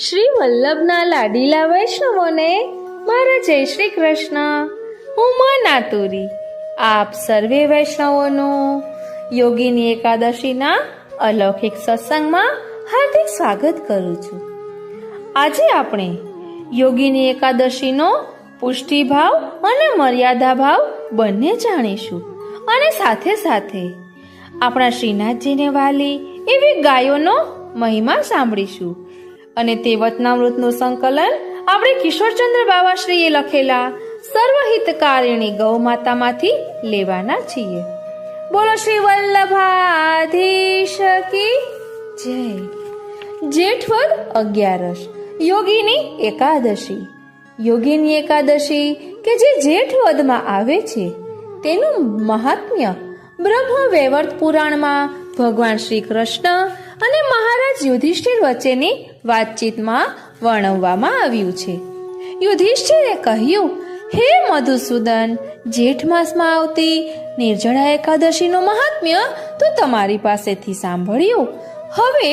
શ્રી વલ્લભના લાડીલા વૈષ્ણવોને મારા જય શ્રી કૃષ્ણ. હું નાતુરી આપ સર્વે વૈષ્ણવોનું યોગીની એકાદશીના અલૌકિક સત્સંગમાં હાર્દિક સ્વાગત કરું છું. આજે આપણે યોગીની એકાદશીનો પુષ્ટિભાવ અને મર્યાદા ભાવ બંને જાણીશું અને સાથે સાથે આપણા શ્રીનાથજીને વાલી એવી ગાયોનો મહિમા સાંભળીશું. અને તે વચનામૃતનું સંકલન આપણે કિશોરચંદ્ર બાવાશ્રીએ લખેલા સર્વહિતકારિણી ગૌ માતામાંથી લેવાના છીએ. બોલો શ્રી વલ્લભાધીશ કી જય. જેઠવદ 11 યોગીની એકાદશી. યોગીની એકાદશી કે જે જેઠવદમાં આવે છે તેનું મહાત્મ્ય બ્રહ્મ વૈવર્ત પુરાણમાં ભગવાન શ્રી કૃષ્ણ અને મહારાજ યુધિષ્ઠિર વચ્ચેની વાતચીતમાં વર્ણવવામાં આવ્યું છે. યુધિષ્ઠિરે કહ્યું, હે મધુસૂદન, જેઠ માસમાં આવતી નિર્જળા એકાદશીનું મહાત્મ્ય તો તમારી પાસેથી સાંભળ્યું. હવે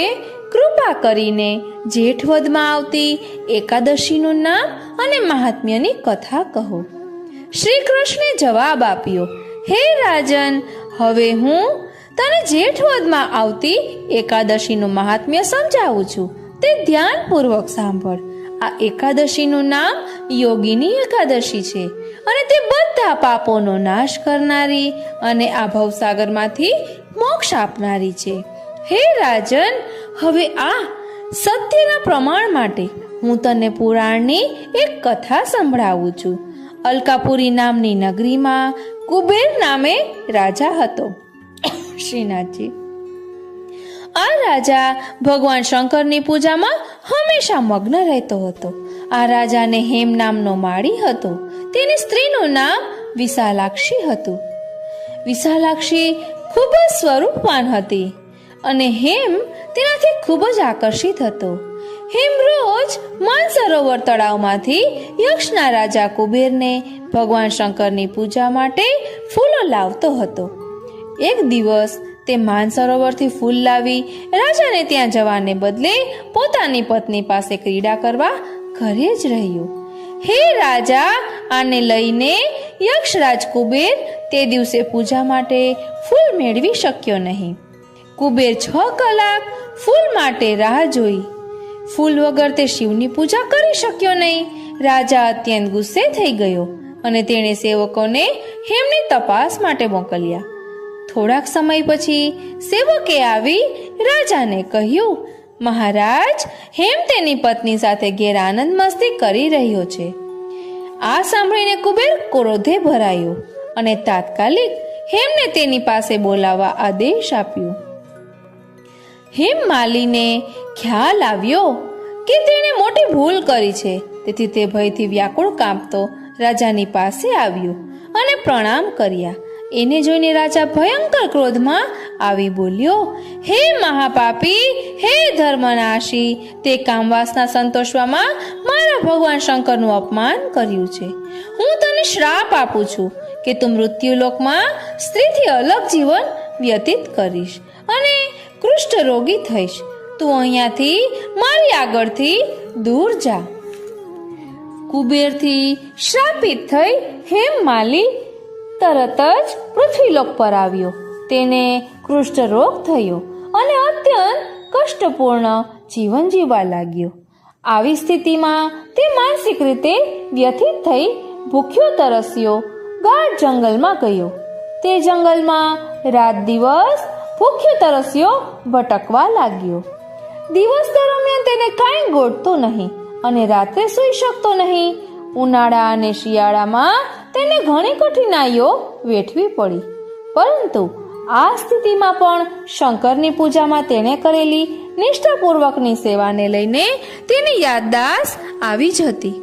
કૃપા કરીને જેઠવદમાં આવતી એકાદશીનું નામ અને મહાત્મ્યની કથા કહો. શ્રી કૃષ્ણે જવાબ આપ્યો, હે રાજન, હવે હું તને જેઠવદમાં આવતી એકાદશીનું મહાત્મ્ય સમજાવું છું. તે ધ્યાનપૂર્વક સાંભળ. આ એકાદશીનું નામ યોગીની એકાદશી છે અને તે બધા પાપોનો નાશ કરનારી અને આ ભવસાગરમાંથી મોક્ષ આપનારી છે. હે રાજન, હવે આ સત્યના પ્રમાણ માટે હું તને પુરાણની એક કથા સંભળાવું છું. અલકાપુરી નામની નગરીમાં કુબેર નામે રાજા હતો. શ્રીનાથજી, આ રાજા ભગવાન શંકરની પૂજામાં હંમેશા મગ્ન રહેતો હતો. આ રાજાને હેમ નામનો માળી હતો. તેની સ્ત્રીનું નામ વિશાલાક્ષી હતું. વિશાલાક્ષી ખૂબ જ સ્વરૂપવાન હતી અને હેમ તેનાથી ખૂબ જ આકર્ષિત હતો. હેમ રોજ માનસરોવર તળાવમાંથી યક્ષના રાજા કુબેરને ભગવાન શંકરની પૂજા માટે ફૂલો લાવતો હતો. એક દિવસ તે માનસરોવરથી ફૂલ લાવી રાજાને ત્યાં જવાને બદલે પોતાની પત્ની પાસે ક્રીડા કરવા ઘરે જ રહ્યો. હે રાજા, આને લઈને યક્ષરાજ કુબેર તે દિવસે પૂજા માટે ફૂલ મેળવી શક્યો નહીં. કુબેર 6 કલાક ફૂલ માટે રાહ જોઈ. ફૂલ વગર તે શિવની પૂજા કરી શક્યો નહીં. રાજા અત્યંત ગુસ્સે થઈ ગયો અને તેણે સેવકોને હેમની તપાસ માટે મોકલ્યા. થોડાક સમય પછી સેવકે આવી રાજાને કહ્યું, મહારાજ, હેમ તેની પત્ની સાથે ઘેર આનંદ મસ્તી કરી રહ્યો છે. આ સાંભળીને કુબેર ક્રોધે ભરાયો અને તાત્કાલિક હેમને તેની પાસે બોલાવવા આદેશ આપ્યો. હેમ માલીને ખ્યાલ આવ્યો કે તેણે મોટી ભૂલ કરી છે. તેથી તે ભયથી વ્યાકુળ કાંપતો રાજાની પાસે આવ્યો અને પ્રણામ કર્યા. એને જોઈને રાજા ભયંકર ક્રોધમાં આવી બોલ્યો, હે મહાપાપી, હે ધર્મનાશી, તે કામવાસના સંતોષવામાં મારા ભગવાન શંકરનું અપમાન કર્યું છે. હું તને શ્રાપ આપું છું કે તું મૃત્યુલોકમાં સ્ત્રીથી અલગ જીવન વ્યતીત કરીશ અને કુષ્ઠ રોગી થઈશ. તું અહીંયાથી મારી આગળથી દૂર જા. કુબેરથી શ્રાપિત થઈ હેમ માલી તરત જ પૃથ્વીલોક પર આવ્યો. તેને કુષ્ઠ રોગ થયો અને અત્યંત કષ્ટપૂર્ણ જીવન જીવવા લાગ્યો. આવી સ્થિતિમાં તે માનસિક રીતે વ્યથિત થઈ ભૂખ્યો તરસ્યો ગાઢ જંગલમાં ગયો. તે જંગલમાં રાત દિવસ ભૂખ્યો તરસ્યો ભટકવા લાગ્યો. દિવસ દરમિયાન તેને કાંઈ ગોઠતું નહીં અને રાત્રે સૂઈ શકતો નહીં. ઉનાળા અને શિયાળામાં તેને ઘણી કઠિનાઈઓ વેઠવી પડી. પરંતુ આ સ્થિતિમાં પણ શંકરની પૂજામાં તેણે કરેલી નિષ્ઠાપૂર્વકની સેવાને લઈને તેની યાદદાસ્ત આવી જ હતી.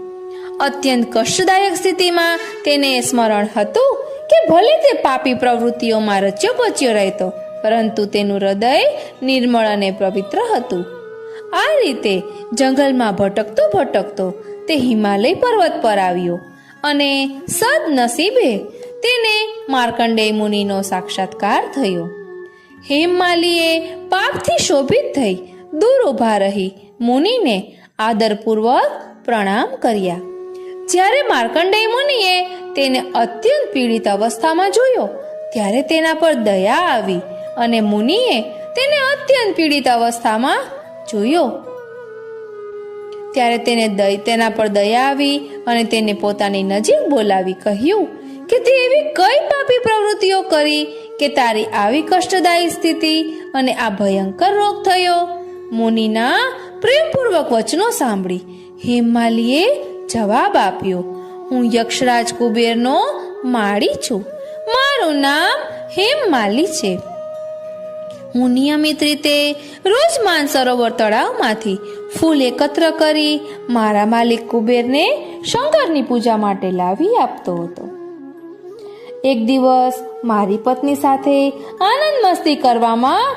અત્યંત કષ્ટદાયક સ્થિતિમાં તેને સ્મરણ હતું કે ભલે તે પાપી પ્રવૃત્તિઓમાં રચ્યો પચ્યો રહેતો, પરંતુ તેનું હૃદય નિર્મળ અને પવિત્ર હતું. આ રીતે જંગલમાં ભટકતો ભટકતો તે હિમાલય પર્વત પર આવ્યો અને સદનસીબે તેને માર્કંડેય મુનિનો સાક્ષાત્કાર થયો. હેમમાલીએ પાપથી શોભિત થઈ દૂર ઊભા રહી મુનિને આદરપૂર્વક પ્રણામ કર્યા. જ્યારે માર્કંડેય મુનિએ તેને અત્યંત પીડિત અવસ્થામાં જોયો ત્યારે તેના પર દયા આવી અને મુનિએ તેને અત્યંત પીડિત અવસ્થામાં જોયો ત્યારે તેના પર દયા આવી અને તેને પોતાની નજીક બોલાવી કહ્યું કે તે એવી કઈ પાપી પ્રવૃત્તિઓ કરી કે તારી આવી કષ્ટદાયી સ્થિતિ અને આ ભયંકર રોગ થયો. મુનિના પ્રેમપૂર્વક વચનો સાંભળી હેમમાલીએ જવાબ આપ્યો, હું યક્ષરાજ કુબેરનો માળી છું. મારું નામ હેમમાલી છે. હું નિયમિત રીતે રોજ માનસરોવર તળાવમાંથી ફૂલ એકત્ર કરી મારા માલિક કુબેરને શંકરની પૂજા માટે લાવી આપતો હતો. એક દિવસ મારી પત્ની સાથે આનંદ મસ્તી કરવામાં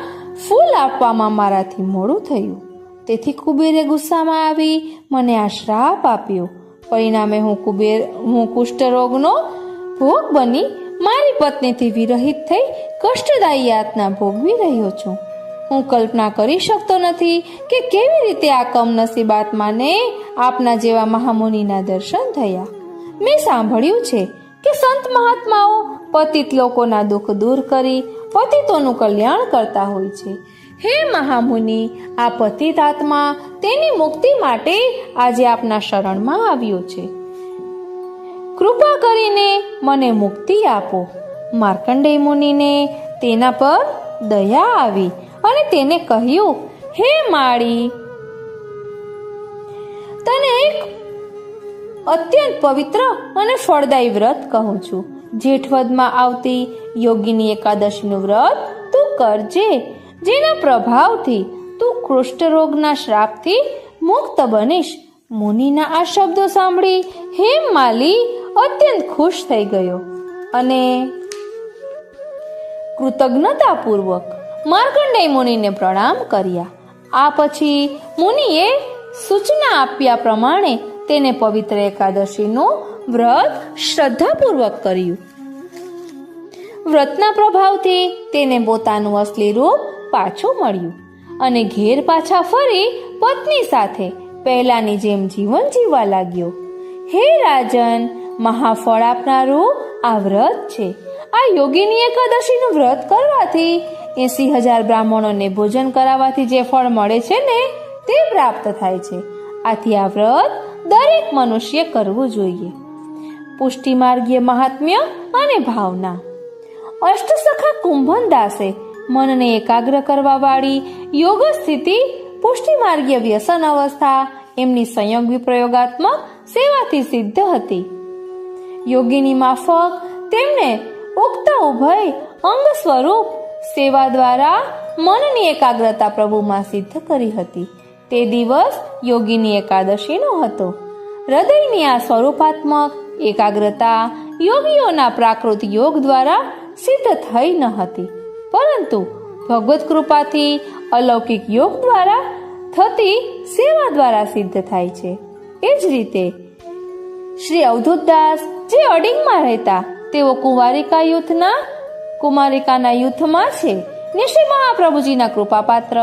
ફૂલ આપવામાં મારાથી મોડું થયું. તેથી કુબેરે ગુસ્સામાં આવી મને આ શ્રાપ આપ્યો. પરિણામે હું કુષ્ઠરોગનો ભોગ બની મારી પત્નીથી વિરહિત થઈ કષ્ટદાયી યાતના ભોગવી રહ્યો છું. હું કલ્પના કરી શકતો નથી કે કેવી રીતે આ કમનસીબ આત્માને આપના જેવા મહામુનિના દર્શન થયા. મેં સાંભળ્યું છે કે સંત મહાત્માઓ પતિત લોકોના દુઃખ દૂર કરી પતિતોનું કલ્યાણ કરતા હોય છે. હે મહામુનિ, આ પતિત આત્મા તેની મુક્તિ માટે આજે આપના શરણમાં આવ્યો છે. કૃપા કરીને મને મુક્તિ આપો. માર્કંડેય મુનિને તેના પર દયા આવી અને તેને કહ્યું, હે માળી, તને એક અત્યંત પવિત્ર અને ફળદાયી વ્રત કહું છું. જેઠ વદમાં આવતી યોગીની એકાદશીનું વ્રત તું કરજે, જેના પ્રભાવથી તું કુષ્ઠરોગના શ્રાપથી મુક્ત બનીશ. મુનિના આ શબ્દો સાંભળી હેમમાલી અત્યંત ખુશ થઈ ગયો અને કૃતજ્ઞતાપૂર્વક માર્કંડેય મુનિને પ્રણામ કર્યા. આ પછી મુનિએ સૂચના આપ્યા પ્રમાણે તેને પવિત્ર એકાદશીનું વ્રત શ્રદ્ધાપૂર્વક કર્યું. વ્રતના પ્રભાવથી તેને પોતાનું અસલી રૂપ પાછું મળ્યું અને ઘેર પાછા ફરી પત્ની સાથે પહેલાની જેમ જીવન જીવવા લાગ્યો. હે રાજન, મહાફળ આપનારું આ વ્રત છે. આ યોગીની એકાદશીનું વ્રત કરવાથી 80,000 બ્રાહ્મણોને ભોજન કરાવવાથી જે ફળ મળે છે ને તે પ્રાપ્ત થાય છે. આથી આ વ્રત દરેક મનુષ્ય કરવું જોઈએ. પુષ્ટિ માર્ગીય મહાત્મ્ય અને ભાવના. અષ્ટસખા કુંભન દાસે મનને એકાગ્ર કરવા વાળી યોગ સ્થિતિ પુષ્ટિ માર્ગીય વ્યસન અવસ્થા એમની સંયોગ વિપ્રયોગાત્મક સેવાથી સિદ્ધ હતી. યોગીની માફક તેમને ઉક્ત ઉભય અંગ સ્વરૂપ સેવા દ્વારા મનની એકાગ્રતા પ્રભુમાં સિદ્ધ કરી હતી. તે દિવસ યોગીની એકાદશીનો હતો. હૃદયની આ સ્વરૂપાત્મક એકાગ્રતા યોગીઓના પ્રાકૃત યોગ દ્વારા સિદ્ધ થઈ ન હતી, પરંતુ ભગવત કૃપાથી અલૌકિક યોગ દ્વારા થતી સેવા દ્વારા સિદ્ધ થાય છે. એ જ રીતે શ્રી અવધૂતદાસ જે અડિંગમાં રહેતા તેઓ કુમારિકાના યુથમાં છે ને શ્રી મહાપ્રભુજીના કૃપાપાત્ર.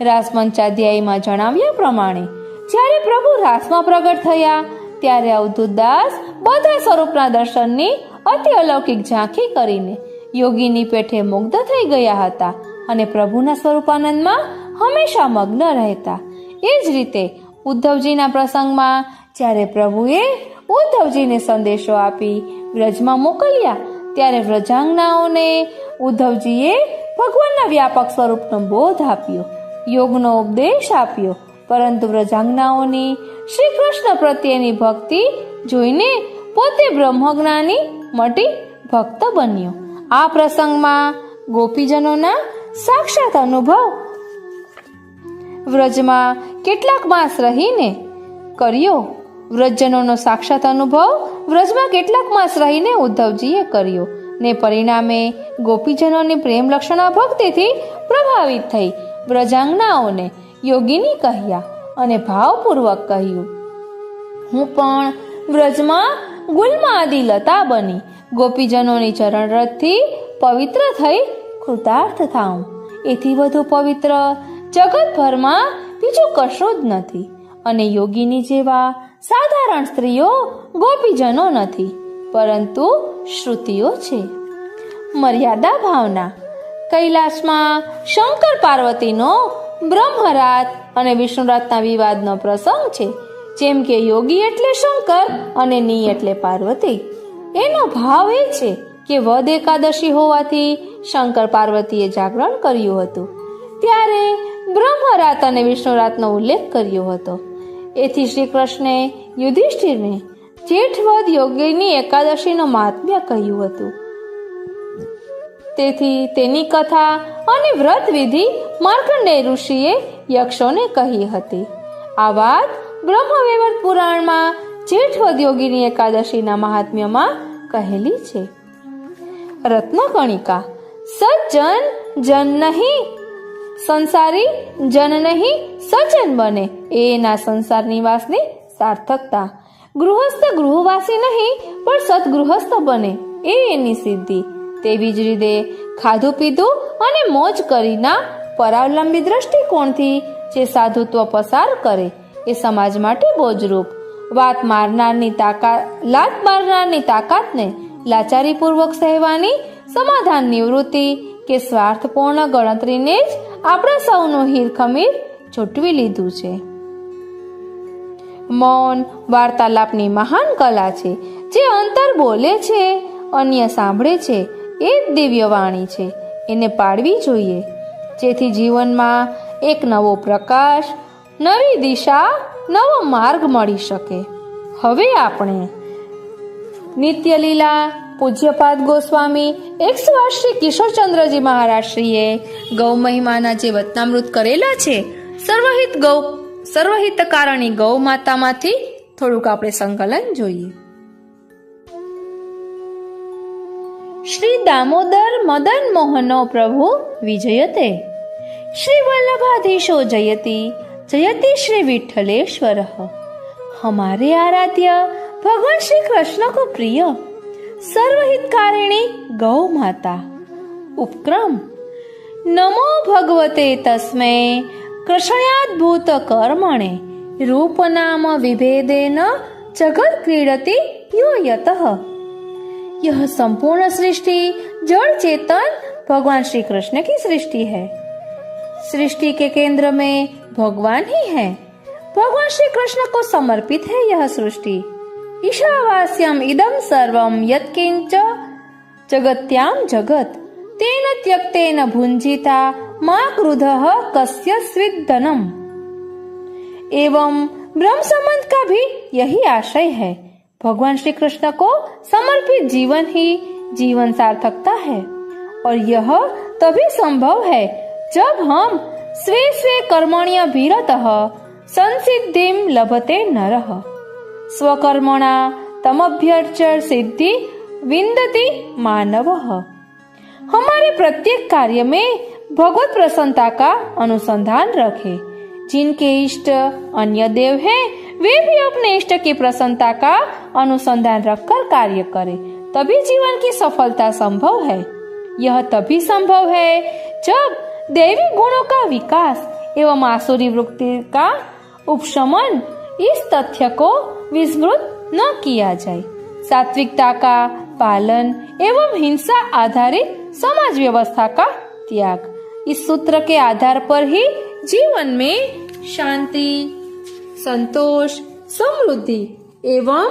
રાસમંચાધ્યાયમાં જણાવ્યા પ્રમાણે જ્યારે પ્રભુ રાસમાં પ્રગટ થયા ત્યારે અવધૂતદાસ બધા સ્વરૂપના દર્શનની અતિ અલૌકિક ઝાંખી કરીને યોગીની પેઠે મુગ્ધ થઈ ગયા હતા અને પ્રભુના સ્વરૂપાનંદમાં હંમેશા મગ્ન રહેતા. એ જ રીતે ઉદ્ધવજીના પ્રસંગમાં જ્યારે પ્રભુએ ઉદ્ધવજીને સંદેશો આપી વ્રજમાં મોકલ્યા ત્યારે વ્રજાંગનાઓને ઉદ્ધવજીએ ભગવાનના વ્યાપક સ્વરૂપનો બોધ આપ્યો, યોગનો ઉપદેશ આપ્યો, પરંતુ વ્રજાંગનાઓની શ્રી કૃષ્ણ પ્રત્યેની ભક્તિ જોઈને પોતે બ્રહ્મજ્ઞાની મટી ભક્ત બન્યો. આ પ્રસંગમાં ગોપીજનોના સાક્ષાત અનુભવ વ્રજમાં કેટલાક માસ રહીને કર્યો. વ્રજજનોનો સાક્ષાત અનુભવ વ્રજમાં કેટલાક માસ રહીને ઉદ્ધવજીએ કર્યો ને પરિણામે ગોપીજનોની પ્રેમ લક્ષણા ભક્તિથી પ્રભાવિત થઈ વ્રજાંગનાઓને યોગીની કહ્યા અને ભાવપૂર્વક કહ્યું, હું પણ વ્રજમાં ગુલ્મા આદિ લતા બની ગોપીજનોની ચરણરથથી પવિત્ર થઈ કૃતાર્થ થાઉં. એથી વધુ પવિત્ર જગતભરમાં બીજું કશું જ નથી. અને યોગીની જેવા સાધારણ સ્ત્રીઓ ગોપીજનો નથી, પરંતુ શ્રુતિઓ છે. મર્યાદા ભાવના. કૈલાસમાં શંકર પાર્વતીનો બ્રહ્મરાત અને વિષ્ણુરાતના વિવાદનો પ્રસંગ છે. જેમ કે યોગી એટલે શંકર અને ની એટલે પાર્વતી. એનો ભાવ એ છે કે વદ એકાદશી હોવાથી શંકર પાર્વતીએ જાગરણ કર્યું હતું, ત્યારે બ્રહ્મરાત અને વિષ્ણુરાતનો ઉલ્લેખ કર્યો હતો. એથી શ્રી કૃષ્ણે યુધિષ્ઠિરને જેઠવદ યોગીની એકાદશીનો મહાત્મ્ય કહ્યું હતું. તેથી તેની કથા અને વ્રત વિધિ માર્કંડેય ઋષિએ યક્ષોને કહી હતી. આ વાત બ્રહ્મવૈવર્ત પુરાણમાં જેઠવદ યોગીની એકાદશીના મહાત્મ્યમાં કહેલી છે. રત્નકણિકા. સજ્જન જન નહીં, સંસારી જન નહીં સજ્જન બને, એના સંસાર નિવાસની સાર્થકતા. ગૃહસ્થ ગૃહવાસી નહીં પણ સદગૃહસ્થ બને, એ એની સિદ્ધિ. તેવી જ રીતે ખાધું પીધું અને મોજ કરીના પરાવલંબી દ્રષ્ટિકોણથી જે સાધુત્વ પસાર કરે એ સમાજ માટે બોજરૂપ. લાત મારનારની તાકાતને લાચારીપૂર્વક સહેવાની સમાધાન નિવૃત્તિ કે સ્વાર્થપૂર્ણ ગણતરીને જ આપણા સૌનું હીરખમીર છૂટવી લીધું છે. મૌન વાર્તાલાપની મહાન કલા છે. જે અંતર બોલે છે, અન્ય સાંભળે છે, એ જ દિવ્ય વાણી છે. એને પાડવી જોઈએ, જેથી જીવનમાં એક નવો પ્રકાશ, નવી દિશા, નવો માર્ગ મળી શકે. હવે આપણે નિત્યલીલા પૂજ્યપાદ ગોસ્વામી 100 શ્રી કિશોરચંદ્રજી મહારાજશ્રીએ ગૌ મહિમાના જે વચનામૃત કરેલા છે, સર્વહિતકારણી ગૌ માતામાંથી થોડુંક આપણે સંકલન જોઈએ. શ્રી દામોદર મદન મોહનો પ્રભુ વિજયતે, श्री वल्लभाधीशो जयति जयति श्री विठलेश्वर। हमारे आराध्य भगवान श्री कृष्ण को प्रिय सर्वहितकारिणी गौ माता। उपक्रम नमो भगवते तस्मै कृष्णाद्भुत कर्मणे रूप नाम विभेदेन जगत क्रीडति यो यतः। यह संपूर्ण सृष्टि जड़ चेतन भगवान श्री कृष्ण की सृष्टि है। सृष्टि के केंद्र में भगवान ही है। भगवान श्री कृष्ण को समर्पित है यह सृष्टि। ईशावास्यम इदम सर्वम यत्किंच जगत्याम जगत तेन त्यक्तेन भुंजिता मा क्रुधः कस्यस्विद धनम। एवं ब्रह्म संबंध का भी यही आशय है। भगवान श्री कृष्ण को समर्पित जीवन ही जीवन सार्थकता है, और यह तभी संभव है जब हम स्वे स्वे कर्मण्य विरतः संसिद्धिं लभते नरः। स्वकर्मणा तमभ्यर्च्य सिद्धि विन्दति मानवः। हमारे प्रत्येक कार्य में भगवत प्रसन्नता का अनुसंधान रखें। जिनके इष्ट अन्य देव हैं, वे भी अपने इष्ट की प्रसन्नता का अनुसंधान रखकर कार्य करें, तभी जीवन की सफलता संभव है। यह तभी संभव है जब दैवी गुणों का विकास एवं आसुरी वृत्ति का उपशमन इस तथ्य को विस्मृत न किया जाए। सात्विकता का पालन एवं हिंसा आधारित समाज व्यवस्था का त्याग, इस सूत्र के आधार पर ही जीवन में शांति, संतोष, समृद्धि एवं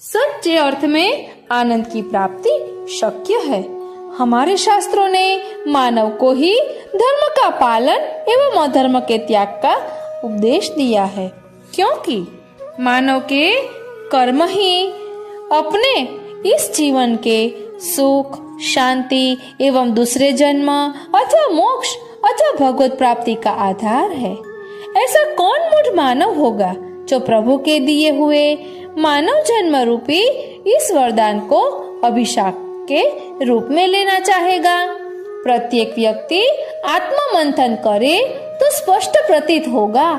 सच्चे अर्थ में आनंद की प्राप्ति शक्य है। हमारे शास्त्रों ने मानव को ही धर्म का पालन एवं अधर्म के त्याग का उपदेश दिया है, क्योंकि मानव के कर्म ही अपने इस जीवन के सुख, शांति एवं दूसरे जन्म अथवा मोक्ष अथवा भगवत प्राप्ति का आधार है। ऐसा कौन मूढ़ मानव होगा जो प्रभु के दिए हुए मानव जन्म रूपी इस वरदान को अभिशाप के रूप में लेना चाहेगा। प्रत्येक व्यक्ति आत्ममंथन करे तो स्पष्ट प्रतीत होगा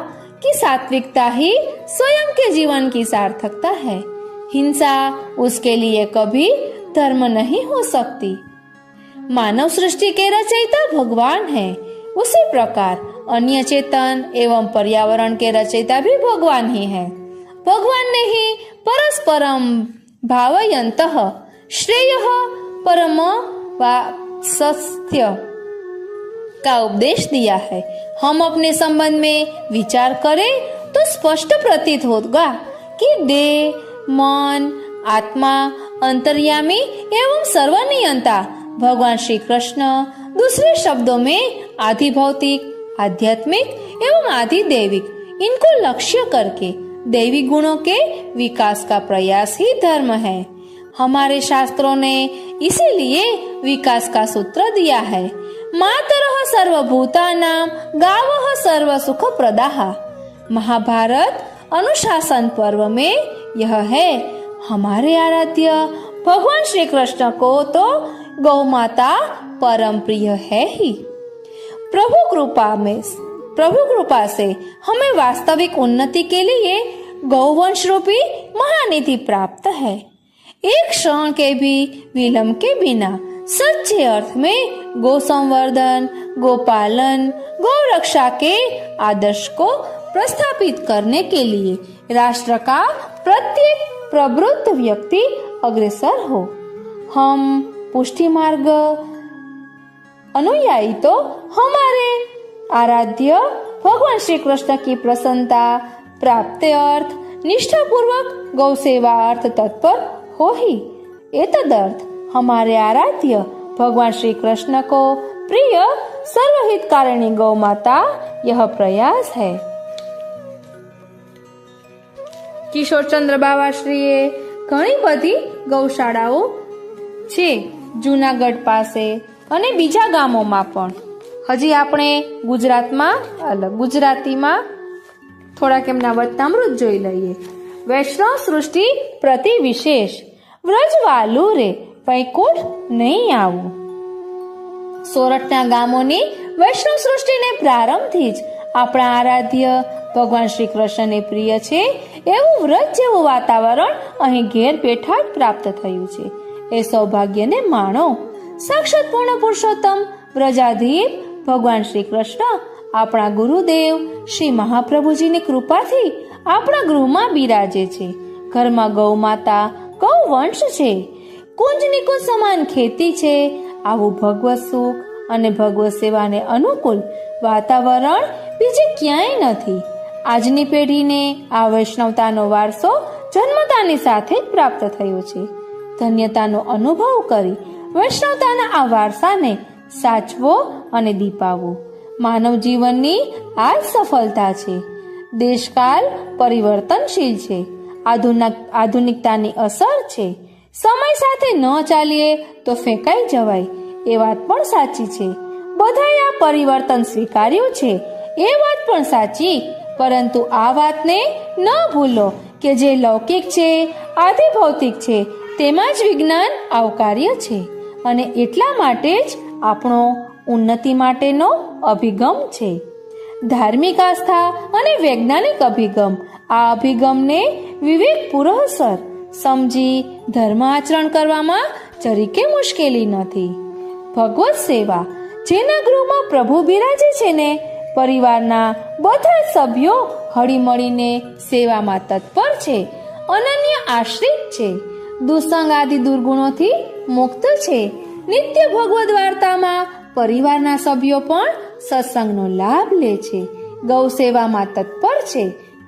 कि सात्विकता ही स्वयं के जीवन की सार्थकता है। हिंसा उसके लिए कभी धर्म नहीं हो सकती। मानव सृष्टि के रचयिता भगवान है। उसी प्रकार अन्य चेतन एवं पर्यावरण के रचयिता भी भगवान ही है। भगवान ने ही परस्परम भावयन्तः श्रेयः परम वात्सल्य का उपदेश दिया है। हम अपने संबंध में विचार करें तो स्पष्ट प्रतीत होगा कि देह, मन, आत्मा, अंतर्यामी एवं सर्वनियंता भगवान श्री कृष्ण, दूसरे शब्दों में आदि भौतिक, आध्यात्मिक एवं आदि दैविक, इनको लक्ष्य करके दैवी गुणों के विकास का प्रयास ही धर्म है। हमारे शास्त्रों ने इसीलिए विकास का सूत्र दिया है। मातरः सर्वभूतानां गावः सर्व सुख प्रदाः। महाभारत अनुशासन पर्व में यह है। हमारे आराध्य भगवान श्री कृष्ण को तो गौ माता परम प्रिय है ही। प्रभु कृपा से हमें वास्तविक उन्नति के लिए गौवंश रूपी महानिधि प्राप्त है। एक क्षण के भी विलंब के बिना सच्चे अर्थ में गौ संवर्धन, गोपालन, गौ रक्षा के आदर्श को प्रस्थापित करने के लिए राष्ट्र का प्रत्येक प्रवृत्त व्यक्ति अग्रसर हो। हम पुष्टि मार्ग अनुयायी तो हमारे आराध्य भगवान श्री कृष्ण की प्रसन्नता प्राप्त अर्थ निष्ठा पूर्वक गौ सेवा अर्थ तत्पर हो ही। एतदर्थ हमारे आराध्य भगवान श्री कृष्ण को प्रिय सर्वहितकारिणी गौ माता यह प्रयास है। કિશોરચંદ્ર બાવાશ્રીએ ઘણી બધી ગૌશાળાઓ છે જૂનાગઢ પાસે અને બીજા ગામોમાં પણ। હજી આપણે ગુજરાતીમાં થોડાક એમના વચનામૃત જોઈ લઈએ। વૈષ્ણવ સૃષ્ટિ પ્રતિ વિશેષ વ્રજવાલુ રે વૈકુંઠ નહીં આવું। સોરઠના ગામોની વૈષ્ણવ સૃષ્ટિને પ્રારંભથી જ આપણા આરાધ્ય ભગવાન શ્રી કૃષ્ણને પ્રિય છે એવું વ્રજ જેવું વાતાવરણ અહીં ઘેર બેઠા જ પ્રાપ્ત થયું છે। એ સૌભાગ્યને માણો। સાક્ષાત પૂર્ણ પુરુષોત્તમ વ્રજાધીપ ભગવાન શ્રી કૃષ્ણ આપણા ગુરુદેવ શ્રી મહાપ્રભુજીની કૃપાથી આપણા ગૃહમાં બિરાજે છે। ઘરમાં ગૌ માતા, ગૌ વંશ છે, કુંજની કુંજ સમાન ખેતી છે। આવું ભગવત સુખ અને ભગવત સેવાને અનુકૂળ વાતાવરણ બીજે ક્યાંય નથી। આજની પેઢીને આ વૈષ્ણવતાનો વારસો જન્મતાની સાથે જ પ્રાપ્ત થયો છે। ધન્યતાનો અનુભવ કરી વૈષ્ણવતાના આ વારસાને સાચવો અને દીપાવવો માનવ જીવનની આ જ સફળતા છે। દેશકાલ પરિવર્તનશીલ છે, આધુનિકતાની અસર છે। સમય સાથે ન ચાલીએ તો ફેંકાઈ જવાય એ વાત પણ સાચી છે। બધાએ આ પરિવર્તન સ્વીકાર્યું છે એ વાત પણ સાચી, પરંતુ આ વાતને ન ભૂલો કે જે લૌકિક છે, આદિ ભૌતિક છે તેમાં જ વિજ્ઞાન આવકાર્ય છે અને એટલા માટે જ આપણો ઉન્નતિ માટેનો અભિગમ છે। ધાર્મિક આસ્થા અને વૈજ્ઞાનિક અભિગમ, આ અભિગમને વિવેક પૂર્વસર સમજી ધર્મ આચરણ કરવામાં જરીકે મુશ્કેલી નથી। ભગવત સેવા, જેના ગૃહમાં પ્રભુ બિરાજે છે ને, પરિવારના બધા જ સભ્યો હળીમળીને સેવામાં તત્પર છે, અનન્ય આશ્રિત છે, દુસંગ આદિ દુર્ગુણોથી મુક્ત છે। નિત્ય ભગવદ વાર્તામાં પરિવારના સભ્યો પણ સત્સંગનો લાભ લે છે, ગૌ સેવામાં તત્પર છે,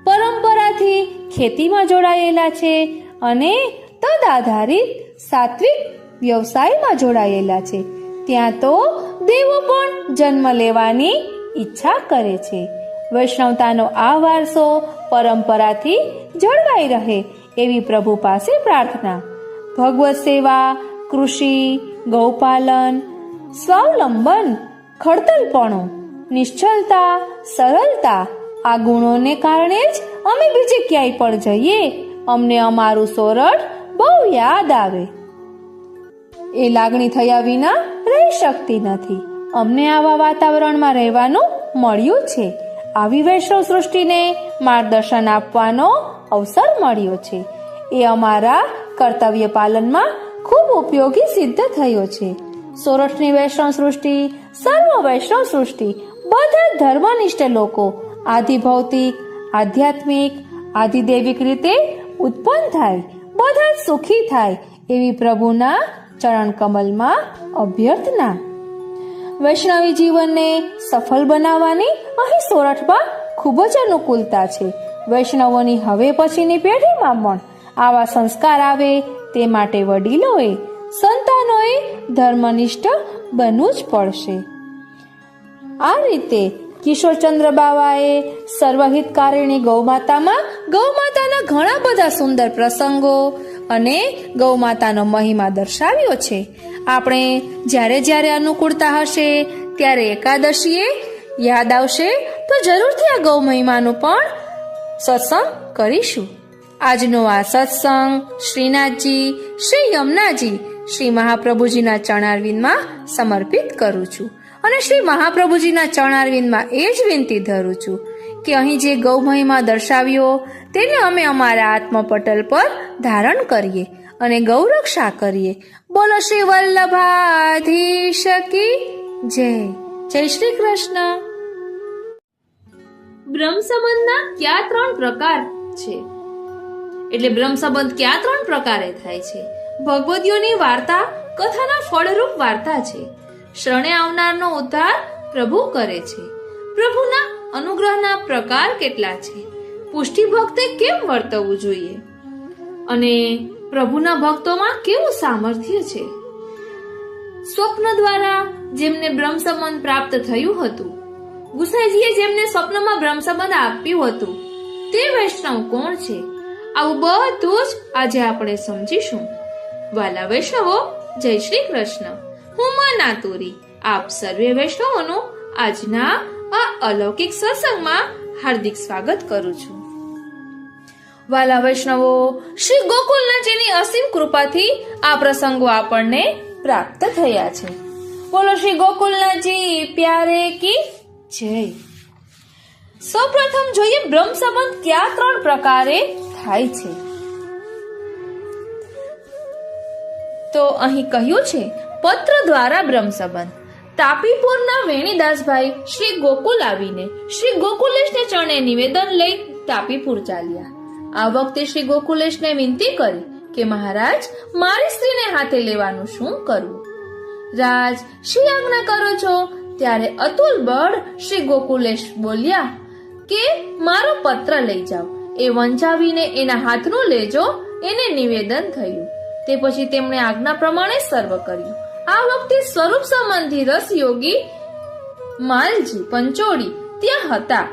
પરંપરાથી ખેતીમાં જોડાયેલા છે અને તદ આધારિત સાત્વિક વ્યવસાયમાં જોડાયેલા છે। ત્યાં તો દેવો પણ જન્મ લેવાની ઈચ્છા કરે છે। વૈષ્ણવતાનો આ વારસો પરંપરાથી જળવાઈ રહે એવી પ્રભુ પાસે પ્રાર્થના। ભગવત સેવા, કૃષિ, ગૌપાલન, સ્વાવલંબન, ખડતલપણું, નિશ્ચલતા, સરળતા, આ ગુણોને કારણે જ અમે બીજે ક્યાંય પણ જઈએ અમને અમારું સોરઠ બહુ યાદ આવે। એ લાગણી થયા વિના રહી શકતી નથી। અમને આવા વાતાવરણમાં રહેવાનું મળ્યું છે। આવી વૈષ્ણવ સૃષ્ટિને માર્ગદર્શન આપવાનો અવસર મળ્યો છે। એ અમારા કર્તવ્ય પાલનમાં ખૂબ ઉપયોગી સિદ્ધ થયો છે। સોરઠની વૈષ્ણવ સૃષ્ટિ સર્વ વૈષ્ણવ સૃષ્ટિ બધા ધર્મનિષ્ઠ લોકો આધિ ભૌતિક, આધ્યાત્મિક, આધિદૈવિક રીતે ઉત્પન્ન થાય, બધા સુખી થાય એવી પ્રભુના ચરણ કમલમાં અભ્યર્થના. વૈષ્ણવી જીવનને સફળ બનાવવાની અહીં સોરઠમાં ખૂબ જ અનુકૂળતા છે. વૈષ્ણવોની હવે પછીની પેઢીમાં પણ આવા સંસ્કાર આવે તે માટે વડીલોએ, સંતાનોએ ધર્મનિષ્ઠ બનવું જ પડશે. આ રીતે કિશોરચંદ્ર બાવાએ સર્વહિતકારિણી ગૌમાતામાં ગૌમાતાના ઘણા બધા સુંદર પ્રસંગો અને ગૌમાતાનો મહિમા દર્શાવ્યો છે. આપણે જ્યારે જ્યારે અનુકૂળતા હશે ત્યારે એકાદશીએ યાદ આવશે તો જરૂરથી આ ગૌ મહિમાનું પણ સત્સંગ કરીશું. આજનો આ સત્સંગ શ્રીનાથજી, શ્રી યમુનાજી, શ્રી મહાપ્રભુજીના ચરણારવિંદમાં સમર્પિત કરું છું અને શ્રી મહાપ્રભુજીના ચરણારવિંદમાં એ જ વિનંતી ધરું છું કે અહીં જે ગૌ મહિમા દર્શાવ્યો તેને અમે અમારા આત્મપટલ પર ધારણ કરીએ અને ગૌરક્ષા કરીએ. બોલો શ્રી વલ્લભાધીશ કી જય. જય શ્રી કૃષ્ણ. બ્રહ્મ સંબંધના કયા 3 પ્રકાર છે? એટલે બ્રહ્મ સંબંધ કયા 3 પ્રકારે થાય છે? ભગવદીઓની વાર્તા કથાના ફળરૂપ વાર્તા છે. શરણે આવનારનો ઉદ્ધાર પ્રભુ કરે છે. પ્રભુના અનુગ્રહના પ્રકાર કેટલા છે? પુષ્ટિ ભક્તે કેમ વર્તવું જોઈએ અને પ્રભુના ભક્તોમાં કેવું સામર્થ્ય છે? સ્વપ્ન દ્વારા જેમને બ્રહ્મ સંબંધ પ્રાપ્ત થયું હતું, ગુસાઈજીએ જેમને સ્વપ્નમાં બ્રહ્મ સંબંધ આપ્યું હતું, તે વૈષ્ણવ કોણ છે? આવું બધું જ આજે આપણે સમજીશું. વાલા વૈષ્ણવો, જય શ્રી કૃષ્ણ. હું માં નાતુરી આપ સર્વે વૈષ્ણવોનું આજના આ અલૌકિક સત્સંગમાં હાર્દિક સ્વાગત કરું છું. વાલા વૈષ્ણવો, શ્રી ગોકુલનાથજીની અસીમ કૃપાથી આ પ્રસંગો આપણને પ્રાપ્ત થયા છે. બોલો શ્રી ગોકુલનાથજી પ્યારે કી જય. સૌપ્રથમ જોઈએ બ્રહ્મ સંબંધ કયા 3 પ્રકારે થાય છે. તો અહીં કહ્યું છે પત્ર દ્વારા બ્રહ્મ સંબંધ. તાપીપુરના વેણીદાસભાઈ શ્રી ગોકુલ આવીને શ્રી ગોકુલેશને ચરણે નિવેદન લઈ તાપીપુર ચાલ્યા. આ વખતે શ્રી ગોકુલેશને વિનંતી કરી કે મહારાજ, મારી સ્ત્રીને હાથે લેવાનું શું કરવું? રાજ, શ્રી આજ્ઞા કરો છો. ત્યારે અતુલ બળ શ્રી ગોકુલેશ બોલ્યા કે મારો પત્ર લઈ જાઓ. એ વંચાવીને એના હાથનું લેજો. એને નિવેદન થયું. તે પછી તેમણે આજ્ઞા પ્રમાણે સર્વ કર્યું. આ વખતે સ્વરૂપ સંબંધી રસ યોગી માલજી પંચોળી ત્યાં હતા.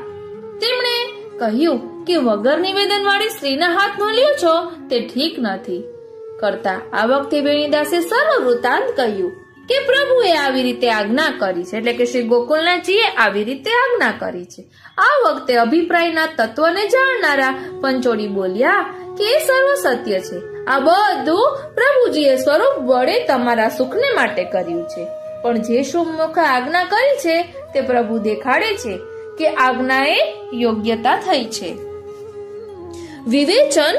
તેમણે કહ્યું કે વગર નિવેદન વાળી સ્ત્રીના હાથ ન લ્યો છો તે ઠીક નથી કરતા. આ વખતે વેણીદાસે સર્વ વૃતાંત કહ્યું કે પ્રભુએ આવી રીતે આજ્ઞા કરી છે, એટલે કે શ્રી ગોકુલનાથજીએ આવી રીતે આજ્ઞા કરી છે. આ વખતે અભિપ્રાયના તત્વને જાણનારા પંચોળી બોલ્યા કે એ સર્વ સત્ય છે. આ બધું પ્રભુજીએ સ્વરૂપ વડે તમારા સુખને માટે કર્યું છે, પણ જે શુભમુખ આજ્ઞા કરી છે તે પ્રભુ દેખાડે છે કે આજ્ઞાએ યોગ્યતા થઈ છે. વિવેચન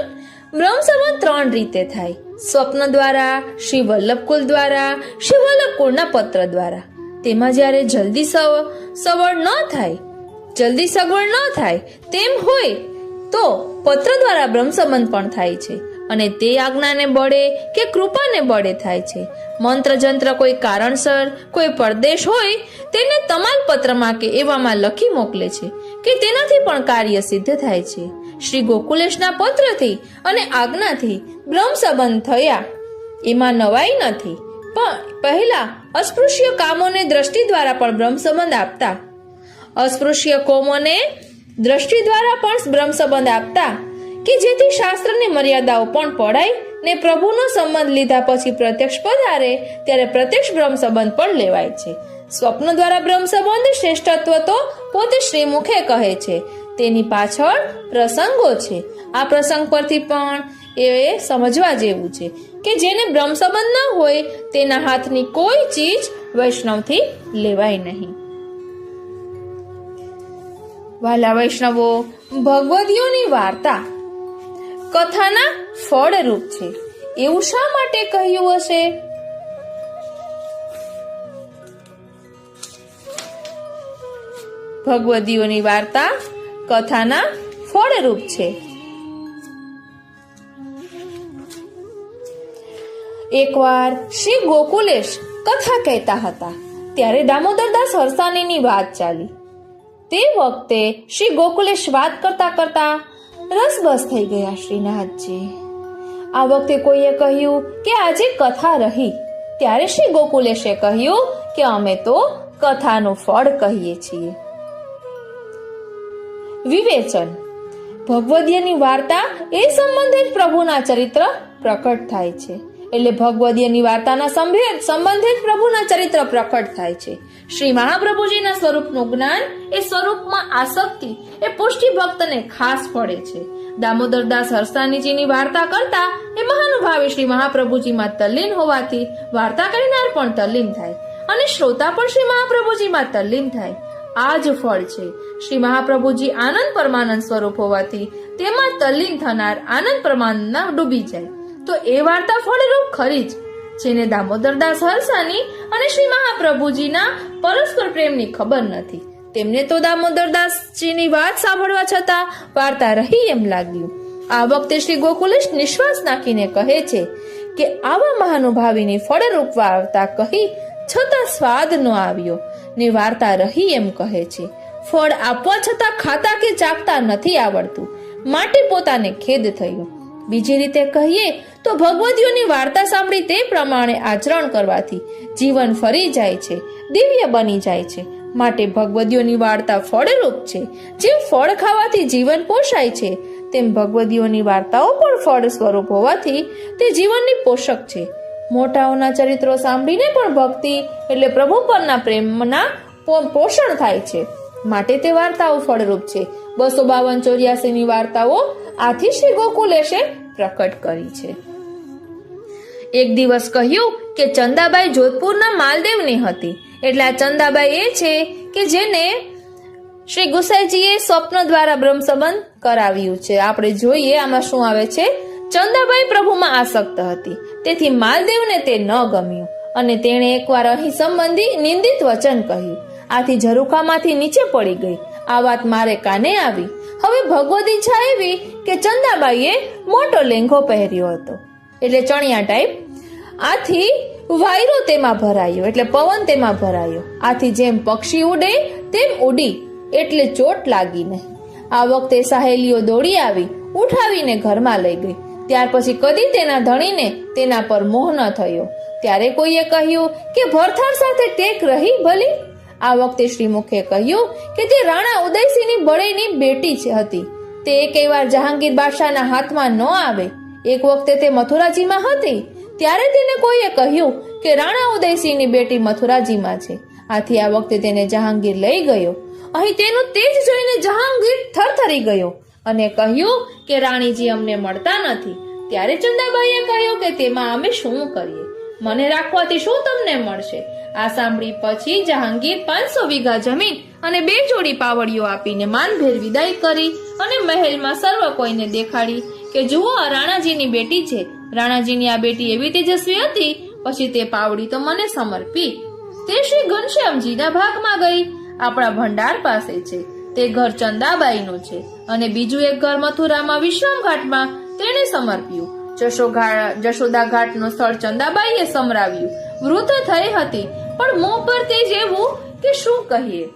બ્રહ્મ સંબંધ 3 રીતે થાય. સ્વપ્ન દ્વારા, શ્રી વલ્લભકુલ દ્વારા, શ્રી વલ્લભકુળના પત્ર દ્વારા. તેમાં જ્યારે જલ્દી સગવડ ન થાય તેમ હોય તો પત્ર દ્વારા બ્રહ્મ સંબંધ પણ થાય છે અને તે આજ્ઞાને બળે કે કૃપાને બળે થાય છે. મંત્ર જંત્ર કોઈ કારણસર કોઈ પરદેશ હોય તેને તમાલ પત્રમાં કે એવામાં લખી મોકલે છે કે તેનાથી પણ કાર્ય સિદ્ધ થાય છે. શ્રી ગોકુલેશના પત્રથી અને આજ્ઞાથી બ્રહ્મ સંબંધ થયા એમાં નવાઈ નથી. પણ પહેલા અસ્પૃશ્ય કામોને દ્રષ્ટિ દ્વારા પણ બ્રહ્મ સંબંધ આપતા, અસ્પૃશ્ય કોમોને દ્રષ્ટિ દ્વારા પણ બ્રહ્મ સંબંધ આપતા કે જેથી શાસ્ત્રની મર્યાદાઓ પણ પડાય ને પ્રભુનો સંબંધ લીધા પછી પ્રત્યક્ષ પધારે ત્યારે પ્રત્યક્ષ બ્રહ્મ સંબંધ પણ લેવાય છે. સ્વપ્ન દ્વારા બ્રહ્મ સંબંધ શ્રેષ્ઠત્વ તો પોતે શ્રીમુખે કહે છે. તેની પાછળ પ્રસંગો છે. આ પ્રસંગ પરથી પણ એ સમજવા જેવું છે કે જેને બ્રહ્મ સંબંધ ન હોય તેના હાથની કોઈ ચીજ વૈષ્ણવથી લેવાય નહીં. વાલા વૈષ્ણવો, ભગવદીઓની વાર્તા કથાના ફળરૂપ છે એવું શા માટે કહ્યું હશે? ભગવદીઓની વાર્તા કથાના ફળરૂપ છે. એકવાર શ્રી ગોકુલેશ કથા કહેતા હતા ત્યારે દામોદરદાસ હરસાણીની વાત ચાલી. તે વખતે શ્રી ગોકુલેશ વાત કરતા કરતા રસબસ થઈ ગયા. શ્રીનાથજી, આ વખતે કોઈએ કહ્યું કે આજે કથા રહી. ત્યારે શ્રી ગોકુલેશે કહ્યું કે અમે તો કથાનું ફળ કહીએ છીએ. વિવેચન. ભગવદીયની વાર્તા એ સંબંધે જ પ્રભુના ચરિત્ર પ્રકટ થાય છે. એટલે ભગવદીયની વાર્તાના સંબંધે જ પ્રભુના ચરિત્ર પ્રકટ થાય છે. શ્રી મહાપ્રભુજીના સ્વરૂપનું જ્ઞાન એ સ્વરૂપમાં આસક્તિ એ પુષ્ટિ ભક્તને ખાસ પડે છે. દામોદરદાસ હરસાણીજીની વાર્તા કરતા એ મહાનુભાવી શ્રી મહાપ્રભુજીમાં તલ્લીન હોવાથી વાર્તા કહેનાર પણ તલ્લીન થાય અને શ્રોતા પણ શ્રી મહાપ્રભુજીમાં તલ્લીન થાય. આ જ ફળ છે. શ્રી મહાપ્રભુજી આનંદ પરમાનંદ સ્વરૂપ હોવાથી તેમાં તલ્લીન થનાર આનંદ પરમાનંદમાં ડૂબી જાય. તો એ વાર્તા ફળરૂપ ખરી જ. જેને દામોદરદાસ હરસાણી અને શ્રી મહાપ્રભુજીના પરસ્પર પ્રેમની ખબર નથી તેમને તો દામોદરદાસજીની વાત સાંભળવા છતાં વાર્તા રહી એમ લાગ્યું. આ વખતે શ્રી ગોકુલેશ નિશ્વાસ નાખીને કહે છે કે આવા મહાનુભાવીની ફળરૂપ વાર્તા કહી છતાં સ્વાદ ન આવ્યો ને વાર્તા રહી એમ કહે છે. ફળ આપવા છતાં ખાતા કે ચાખતા નથી આવડતું માટે પોતાને ખેદ થયો. બીજી રીતે કહીએ તો ભગવદીઓની વાર્તા સાંભળી તે પ્રમાણે આચરણ કરવાથી જીવન ફરી જાય છે, દિવ્ય બની જાય છે. માટે ભગવદીઓની વાર્તા ફળરૂપ છે. જેમ ફળ ખાવાથી જીવન પોષાય છે તેમ ભગવદીઓની વાર્તાઓ પણ ફળ સ્વરૂપ હોવાથી તે જીવનની પોષક છે. મોટાઓના ચરિત્રો સાંભળીને પણ ભક્તિ એટલે પ્રભુ પરના પ્રેમના પોષણ થાય છે. માટે તે વાર્તાઓ ફળરૂપ છે. 252-84 ની વાર્તાઓ આથી શ્રી ગોકુલેશે પ્રકટ કરી છે. એક દિવસ કહ્યું કે ચંદાબાઈ જોધપુરના માલદેવની હતી. એટલે આ ચંદાબાઈ એ છે કે જેને શ્રી ગુસાઈજીએ સ્વપ્ન દ્વારા બ્રહ્મ સંબંધ કરાવ્યું છે. આપણે જોઈએ આમાં શું આવે છે. ચંદાબાઈ પ્રભુમાં આસક્ત હતી તેથી માલદેવને તે ન ગમ્યું અને તેણે એકવાર અહીં સંબંધી નિંદિત વચન કહ્યું. આથી ઝરૂખામાંથી નીચે પડી ગઈ. આ વાત મારે કાને આવી. હવે ભગવદ ઈચ્છા એવી કે ચંદાબાઈએ મોટો લેંઘો પહેર્યો હતો એટલે ચણિયા ટાઈપ. આથી વાયરો તેમાં ભરાયો એટલે પવન તેમાં ભરાયો. આથી જેમ પક્ષી ઉડે તેમ ઉડી એટલે ચોટ લાગી નહીં. આ વખતે સહેલીઓ દોડી આવી ઉઠાવીને ઘરમાં લઈ ગઈ. ત્યાર પછી કદી તેના ધણીને તેના પર મોહ ન થયો. ત્યારે કોઈએ કહ્યું કે ભરથાર સાથે ટેક રહી ભલી. આ વખતે શ્રીમુખે કહ્યું કે તે રાણા ઉદયસિંહની બળેની બેટી હતી. તે એકેય વાર જહાંગીર બાદશાહના હાથમાં ન આવે. એક વખતે તે મથુરાજીમાં હતી ત્યારે તેને કોઈએ કહ્યું કે રાણા ઉદયસિંહની બેટી મથુરાજીમાં છે. આથી આ વખતે તેને જહાંગીર લઈ ગયો. અહીં તેનું તેજ જોઈને જહાંગીર થરથરી ગયો અને કહ્યું કે રાણીજી અમને મળતા નથી. ત્યારે ચંદાબાઈએ કહ્યું કે તેમાં અમે શું કરીએ, મને રાખવાથી શું તમને મળશે. આ સાંભળી પછી જહાંગીર 500 વીઘા જમીન અને 2 જોડી પાવડીઓ આપીને માનભેર વિદાય કરી અને મહેલમાં સર્વ કોઈને દેખાડી કે જુઓ આ રાણાજીની બેટી છે. રાણાજીની આ બેટી એવી તેજસ્વી હતી પછી તે પાવડી તો મને સમર્પી. તે શ્રી ઘનશ્યામજીના ભાગમાં ગઈ. આપણા ભંડાર પાસે છે. તે ઘર ચંદાબાઈનું છે અને બીજું એક ઘર મથુરામાં વિશ્રામ ઘાટમાં તેણે સમર્પ્યું. જશોદા ઘાટનું સ્થળ ચંદાબાઈએ સમરાવ્યું. વૃદ્ધ થઈ હતી પણ મોં પર તે જેવું કે શું કહીએ.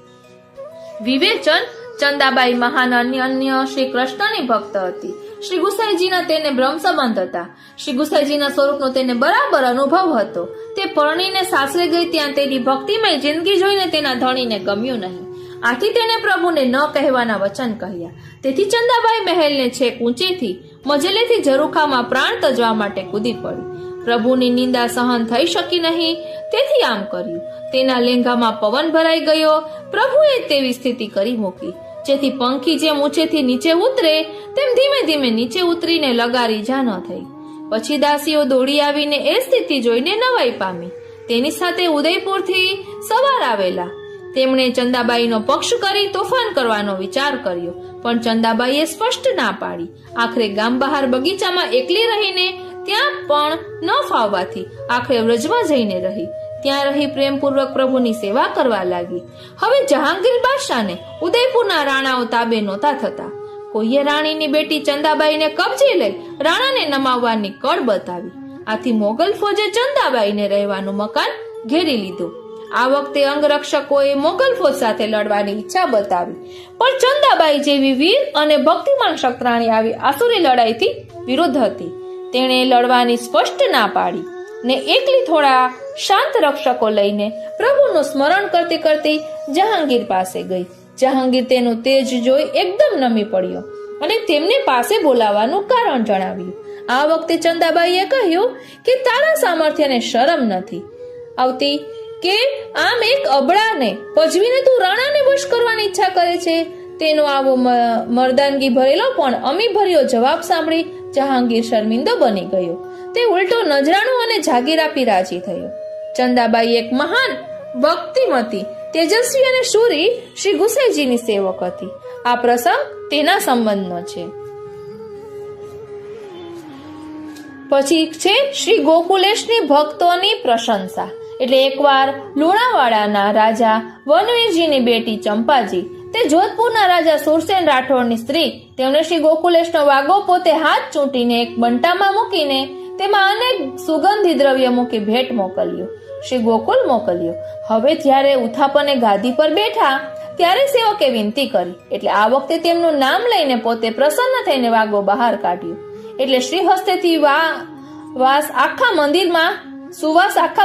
વિવેચન. ચંદાબાઈ મહાન અન્ય શ્રી કૃષ્ણની ભક્ત હતી. શ્રી ગુસાઈજીના તેને બ્રહ્મ સંબંધ હતા. શ્રી ગુસાઈજીના સ્વરૂપનો તેને બરાબર અનુભવ હતો. તે પરણીને સાસરે ગઈ ત્યાં તેની ભક્તિમય જિંદગી જોઈને તેના ધણીને ગમ્યું નહીં. આથી તેને પ્રભુને ન કહેવાના વચન કહ્યા. તેથી ચંદાબાઈ મહેલને છેક ઊંચેથી મજલેથી ઝરૂખામાં પ્રાણ તજવા માટે કૂદી પડી. પ્રભુની નિંદા સહન થઈ શકી નહીં તેથી આમ કર્યું. તેના લેંઘામાં પવન ભરાઈ ગયો. પ્રભુએ તેવી સ્થિતિ કરી મૂકી જેથી પંખી જેમ ઊંચેથી નીચે ઉતરે તેમ ધીમે ધીમે નીચે ઉતરીને લગારી જા ન થઈ. પછી દાસીઓ દોડી આવીને એ સ્થિતિ જોઈને નવાઈ પામી. તેની સાથે ઉદયપુરથી સવાર આવેલા તેમણે ચંદાબાઈનો પક્ષ કરી તોફાન કરવાનો વિચાર કર્યો પણ ચંદાબાઈએ સ્પષ્ટ ના પાડી. આખરે ગામ બહાર બગીચામાં એકલી રહીને ત્યાં પણ ન ફાવવાથી આખરે વ્રજમાં જઈને રહી. ત્યાં રહી પ્રેમપૂર્વક પ્રભુની સેવા કરવા લાગી. હવે જહાંગીર બાદશાહને ઉદયપુરના રાણાઓ તાબે નહોતા થતા. કોઈએ રાણીની બેટી ચંદાબાઈને કબજે લઈ રાણાને નમાવવાની કળ બતાવી. આથી મોગલ ફોજે ચંદાબાઈને રહેવાનું મકાન ઘેરી લીધું. આ વખતે અંગરક્ષકોએ મોગલ ફોજ સાથે લડવાની ઈચ્છા બતાવી, પણ ચંદાબાઈ જેવી વીર અને ભક્તિમાન ક્ષત્રાણી આવી આસુરી લડાઈથી વિરુદ્ધ હતી. તેણે લડવાની સ્પષ્ટ ના પાડી ને એકલી થોડા શાંત રક્ષકો લઈને પ્રભુનું સ્મરણ કરતી કરતી જહાંગીર પાસે ગઈ. જહાંગીર તેનું તેજ જોઈ એકદમ નમી પડ્યો અને તેમને પાસે બોલાવવાનું કારણ જણાવ્યું. આ વખતે ચંદાબાઈએ કહ્યું કે તારા સામર્થ્યને શરમ નથી આવતી કે આમ એક અબળાને પજવીને તું રાણાને વશ કરવાની ઈચ્છા કરે છે. તેનો આવો મર્દાનગી ભરેલો પણ અમી ભર્યો જવાબ સાંભળી જહાંગીર શર્મિંદો બની ગયો. તે ઉલટો નજરાણું અને જાગીર આપી રાજી થયો. ચંદાબાઈ એક મહાન ભક્તિમતી, તેજસ્વી અને શૂરી શ્રી ગુસાઈજીની સેવક હતી. આ પ્રસંગ તેના સંબંધનો છે. પછી છે શ્રી ગોકુલેશની ભક્તોની પ્રશંસા. એટલે એકવાર લુણાવાડાના રાજા વનવીરજીની બેટી ચંપાજી, તે જોધપુરના રાજા સુરસેન રાઠોડની સ્ત્રી, તેમણે શ્રી ગોકુલેશનો વાગો પોતે હાથ ચૂંટીને એક બંટામાં મૂકીને તેમાં અનેક સુગંધી દ્રવ્ય મૂકી ભેટ મોકલ્યો. શ્રી ગોકુલ મોકલ્યો. હવે જ્યારે ઉથાપને ગાદી પર બેઠા ત્યારે સેવકે વિનંતી કરી. એટલે આ વખતે તેમનું નામ લઈને પોતે પ્રસન્ન થઈને વાગો બહાર કાઢ્યો. એટલે શ્રી હસ્તેથી વાસ આખા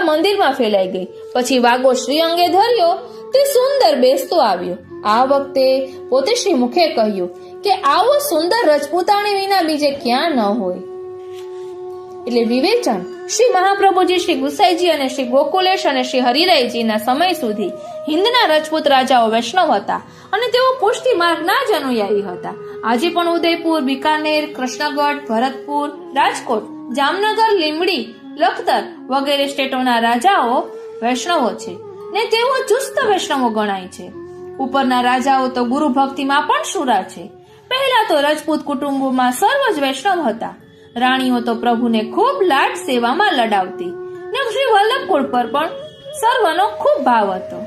મંદિરમાં ફેલાઈ ગઈ. પછી વાગો શ્રી અંગે ધર્યો. તે સુંદર બેસતો આવ્યો. આ વખતે પોતે શ્રી મુખે કહ્યું કે આવો સુંદર રજપૂતાણી વિના બીજે ક્યાં ન હોય. એટલે વિવેચન, શ્રી મહાપ્રભુજી, શ્રી ગુસાઈજી અને શ્રી ગોકુલેશ અને શ્રી હરિરાયજીના સમય સુધી હિન્દના રજપૂત રાજાઓ વૈષ્ણવ હતા અને તેઓ પુષ્ટિ માર્ગના જ અનુયાયી હતા. આજે પણ ઉદયપુર, બિકાનેર, કૃષ્ણગઢ, ભરતપુર, રાજકોટ, જામનગર, લીંબડી, લખતર વગેરે સ્ટેટોના રાજાઓ વૈષ્ણવો છે ને તેઓ ચુસ્ત વૈષ્ણવો ગણાય છે. ઉપરના રાજાઓ તો ગુરુ ભક્તિમાં પણ શુરા છે. પહેલા તો રજપૂત કુટુંબોમાં સર્વ જ વૈષ્ણવ હતા. રાણીઓ તો પ્રભુને ખૂબ લાડ સેવામાં લડાવતી ને શ્રી વલ્લભકુળ પર પણ સર્વનો ખૂબ ભાવ હતો.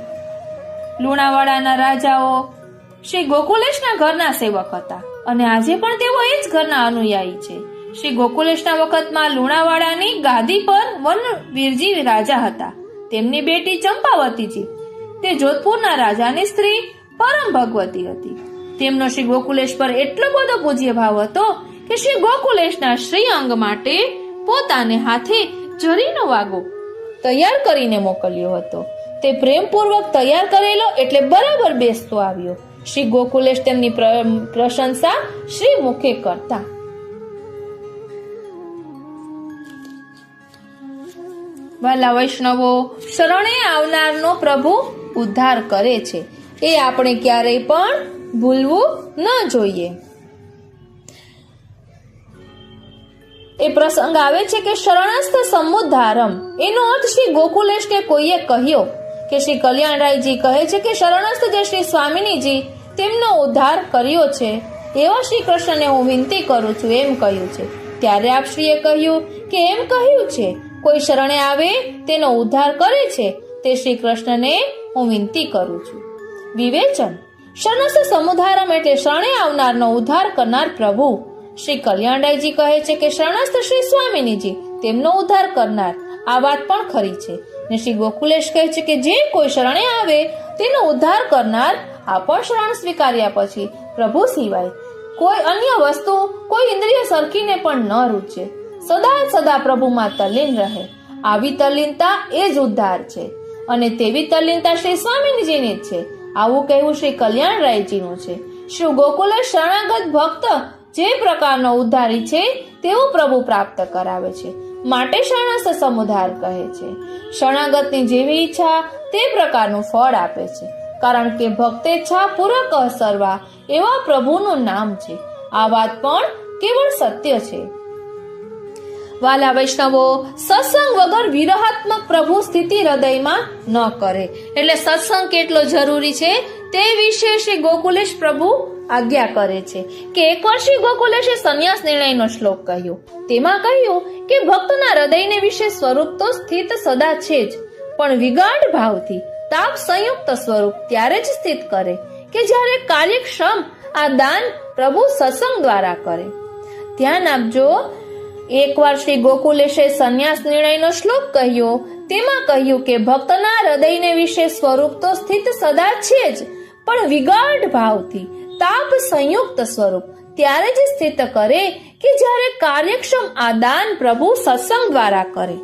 લુણાવાડાના રાજાઓ શ્રી ગોકુલેશના ઘરના સેવક હતા અને આજે પણ તેઓ એ જ ઘરના અનુયાયી છે. શ્રી ગોકુલેશના વખતમાં લુણાવાડાની ગાદી પર વનવીરજી રાજા હતા. તેમની બેટી ચંપાવતીજી, તે જોધપુરના રાજાની સ્ત્રી પરમ ભગવતી હતી. તેમનો શ્રી ગોકુલેશ પર એટલો બધો પૂજ્ય ભાવ હતો કે શ્રી ગોકુલેશના શ્રી અંગ માટે પોતાને હાથે જરીનો વાગો તૈયાર કરીને મોકલ્યો હતો. તે પ્રેમપૂર્વક તૈયાર કરેલો એટલે બરાબર બેસતો આવ્યો. શ્રી ગોકુલેશ તેમની પ્રશંસા શ્રી મુખે કરતા. વાલા વૈષ્ણવો, શરણે આવનારનો પ્રભુ ઉદ્ધાર કરે છે, એ આપણે ક્યારેય પણ ભૂલવું ન જોઈએ. એ પ્રસંગ આવે છે કે શરણસ્થ સમુદ્ધારમ, એનો અર્થ શ્રી ગોકુલેશને કોઈએ કહ્યો કે શ્રી કલ્યાણરાયજી કહે છે કે શરણસ્થ જે શ્રી સ્વામિનીજી તેમનો ઉદ્ધાર કર્યો છે એવા શ્રી કૃષ્ણને હું વિનંતી કરું છું એમ કહ્યું છે. ત્યારે આપશ્રીએ કહ્યું કે એમ કહ્યું છે કોઈ શરણે આવે તેનો ઉદ્ધાર કરે છે, તે શ્રી કૃષ્ણને હું વિનંતી કરું છું. વિવેચન, શરણસ્થ સમુદ્ધારમ એટલે શરણે આવનારનો ઉદ્ધાર કરનાર પ્રભુ. શ્રી કલ્યાણરાયજી કહે છે કે શરણસ્થ શ્રી સ્વામિનીજી તેમનો ઉદ્ધાર કરનાર. આ વાત પણ ખરી છે ને શ્રી ગોકુલેશ કહે છે કે જે કોઈ શરણે આવે તેનો ઉદ્ધાર કરનાર. આ પણ શરણ સ્વીકાર્યા પછી પ્રભુ સિવાય કોઈ અન્ય વસ્તુ, કોઈ ઇન્દ્રિય સરખીને પણ ન રૂચે. સદા પ્રભુમાં તલ્લીન રહે. આવી તલ્લીનતા એ જ ઉદ્ધાર છે અને તેવી તલ્લીનતા શ્રી સ્વામિનીજીની જ છે. આવું કહેવું શ્રી કલ્યાણરાયજીનું છે. શ્રી ગોકુલેશ શરણાગત ભક્ત જે પ્રકારનો ઉદ્ધારી છે તેવું પ્રભુ પ્રાપ્ત કરાવે છે, માટે શરણસ્થ સમુદ્ધાર કહે છે. શરણાગતની જેવી ઈચ્છા તે પ્રકારનું ફળ આપે છે, કારણ કે ભક્તેચ્છા પૂરક સર્વા એવા પ્રભુનું નામ છે. આ વાત પણ કેવળ સત્ય છે. વાલા વૈષ્ણવો, સત્સંગ વગર વિરહાત્મક પ્રભુ સ્થિતિ હૃદયમાં ન કરે. એટલે સત્સંગ કેટલો જરૂરી છે તે વિશે શ્રી ગોકુલેશ પ્રભુ આજ્ઞા કરે છે કે એકવાર શ્રી ગોકુલેશે સંન્યાસ નિર્ણયનો શ્લોક કહ્યો. તેમાં કહ્યું કે ભક્તના હૃદયને વિશે સ્વરૂપ તો સ્થિત સદા છે જ, પણ વિગાઢ ભાવથી તાપ સંયુક્ત સ્વરૂપ ત્યારે જ સ્થિત કરે કે જ્યારે કાર્યક્ષમ આ દાન પ્રભુ સત્સંગ દ્વારા કરે. ધ્યાન આપજો, એકવાર શ્રી ગોકુલેશે સંન્યાસ નિર્ણયનો શ્લોક કહ્યો. તેમાં કહ્યું કે ભક્તના હૃદયને વિશે સ્વરૂપ તો સ્થિત સદા છે જ, પણ વિગાઢ ભાવથી તાપ સંયુક્ત સ્વરૂપ ત્યારે જ સ્થિત કરે કે જ્યારે કાર્યક્ષમ આ દાન પ્રભુ સત્સંગ દ્વારા કરે.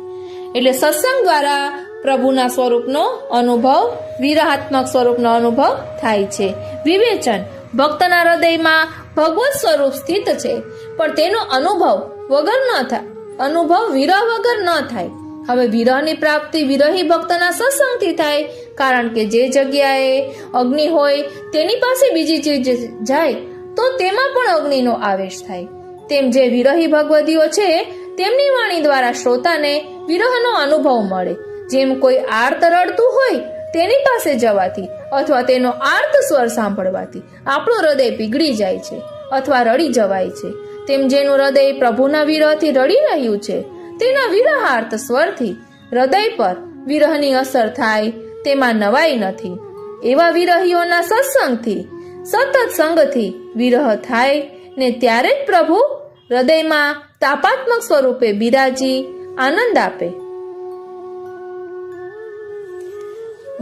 એટલે સત્સંગ દ્વારા પ્રભુના સ્વરૂપનો અનુભવ, વિરહાત્મક સ્વરૂપનો અનુભવ થાય છે. વિવેચન: ભક્તના હૃદયમાં ભગવત સ્વરૂપ સ્થિત છે, પણ તેનો અનુભવ વગર ન થાય, અનુભવ વિરહ વગર ન થાય. હવે વિરહની પ્રાપ્તિ વિરહી ભક્તના સત્સંગથી થાય, કારણ કે જે જગ્યાએ અગ્નિ હોય તેની પાસે બીજી ચીજ જાય તો તેમાં પણ અગ્નિનો આવેશ થાય. તેમ જે વિરહી ભગવદીઓ છે તેમની વાણી દ્વારા શ્રોતાને વિરહનો અનુભવ મળે. જેમ કોઈ આર્ત રડતું હોય તેની પાસે જવાથી અથવા તેનો આર્ત સ્વર સાંભળવાથી આપણું હૃદય પીગળી જાય છે અથવા રડી જવાય છે, તેમ જેનું હૃદય પ્રભુના વિરહથી રડી રહ્યું છે તેના વિરહાર્ત સ્વરથી હૃદય પર વિરહની અસર થાય તેમાં નવાઈ નથી. એવા વિરહીઓના સત્સંગથી, સતત સંગથી વિરહ થાય ને ત્યારે જ પ્રભુ હૃદયમાં તાપાત્મક સ્વરૂપે બિરાજી આનંદ આપે.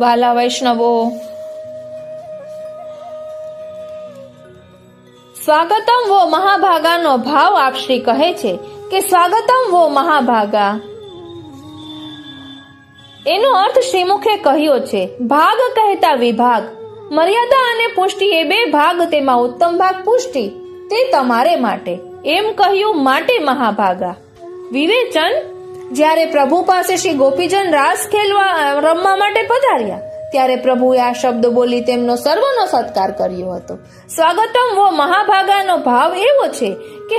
વાલા વૈષ્ણવો, સ્વાગતમ વો મહાભાગાનો ભાવ આપશ્રી કહે છે કે સ્વાગતમ વો મહાભાગા. એનો અર્થ શ્રીમુખે કહ્યો છે. ભાગ કહેતા વિભાગ, મર્યાદા અને પુષ્ટિ એ બે ભાગ, તેમાં ઉત્તમ ભાગ પુષ્ટિ, તે તમારે માટે એમ કહ્યું, માટે મહાભાગા. વિવેચન: જ્યારે પ્રભુ પાસે શ્રી ગોપીજન રાસ રમવા માટે પધાર્યા ત્યારે પ્રભુએ આ શબ્દ બોલી તેમનો સર્વનો સત્કાર કર્યો હતો. સ્વાગતમ વો મહાભાગાનો ભાવ એવો છે કે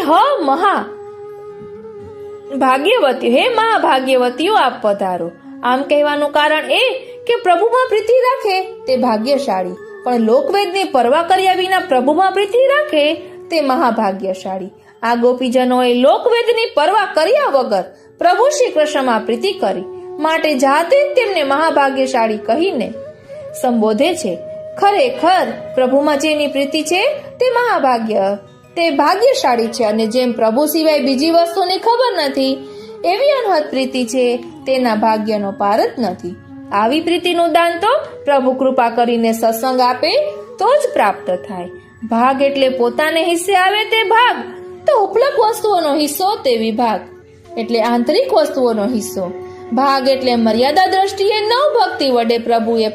ભાગ્યવતીઓ, હે મહાભાગ્યવતીઓ આપ પધારો. આમ કહેવાનું કારણ એ કે પ્રભુમાં પ્રીતિ રાખે તે ભાગ્યશાળી, પણ લોકવેદની પરવા કર્યા વિના પ્રભુમાં પ્રીતિ રાખે તે મહાભાગ્યશાળી. આ ગોપીજનોએ લોકવેદની પરવા કર્યા વગર પ્રભુ શ્રી કૃષ્ણમાં પ્રીતિ કરી, માટે જાતે જ તેમને મહાભાગ્યશાળી કહીને સંબોધે છે. ખરેખર પ્રભુમાં જેની પ્રીતિ છે તે તે ભાગ્યશાળી છે, અને જેમ પ્રભુ સિવાય બીજી વસ્તુની ખબર નથી એવી અનહદ પ્રીતિ છે તેના ભાગ્યનો પાર જ નથી. આવી પ્રીતિનું દાન તો પ્રભુ કૃપા કરીને સત્સંગ આપે તો જ પ્રાપ્ત થાય. ભાગ એટલે પોતાને હિસ્સે આવે તે ભાગ, તો ઉપલક વસ્તુઓનો હિસ્સો તે વિભાગ એટલે આંતરિક વસ્તુઓનો હિસ્સો. ભાગ એટલે મર્યાદા દ્રષ્ટિએ નવ ભક્તિ વડે પ્રભુને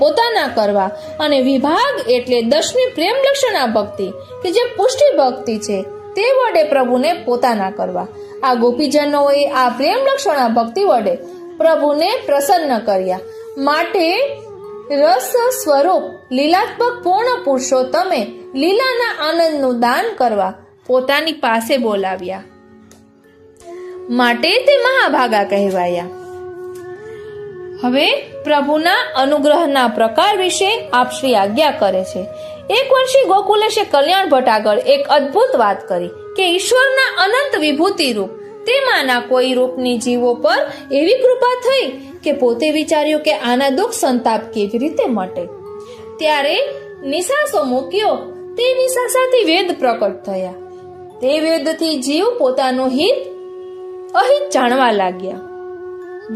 પોતાના કરવા, અને વિભાગ એટલે દશમી પ્રેમ લક્ષણા ભક્તિ કે જે પુષ્ટિ ભક્તિ છે તે વડે પ્રભુને પોતાના કરવા. આ ગોપીજનોએ આ પ્રેમ લક્ષણા ભક્તિ વડે પ્રભુને પ્રસન્ન કર્યા, માટે રસ સ્વરૂપ લીલાત્મક પૂર્ણ પુરુષોત્તમે લીલાના આનંદનું દાન કરવા પોતાની પાસે બોલાવ્યા, માટે તે મહાભાગા કહેવાયા. હવે પ્રભુના અનુગ્રહના પ્રકાર વિશે આપ શ્રી આજ્ઞા કરે છે. એક વર્ષે ગોકુલેશે કલ્યાણ ભટ્ટ આગળ એક અદ્ભુત વાત કરી કે ઈશ્વરના અનંત વિભૂતિ રૂપ તેમાંના કોઈ રૂપની જીવો પર એવી કૃપા થઈ કે પોતે વિચાર્યું કે આના દુઃખ સંતાપ કેવી રીતે મટે. ત્યારે નિશાસો મૂક્યો, તે નિશાસાથી વેદ પ્રકટ થયા. તે વેદથી જીવ પોતાનું હિત અહિત જાણવા લાગ્યા,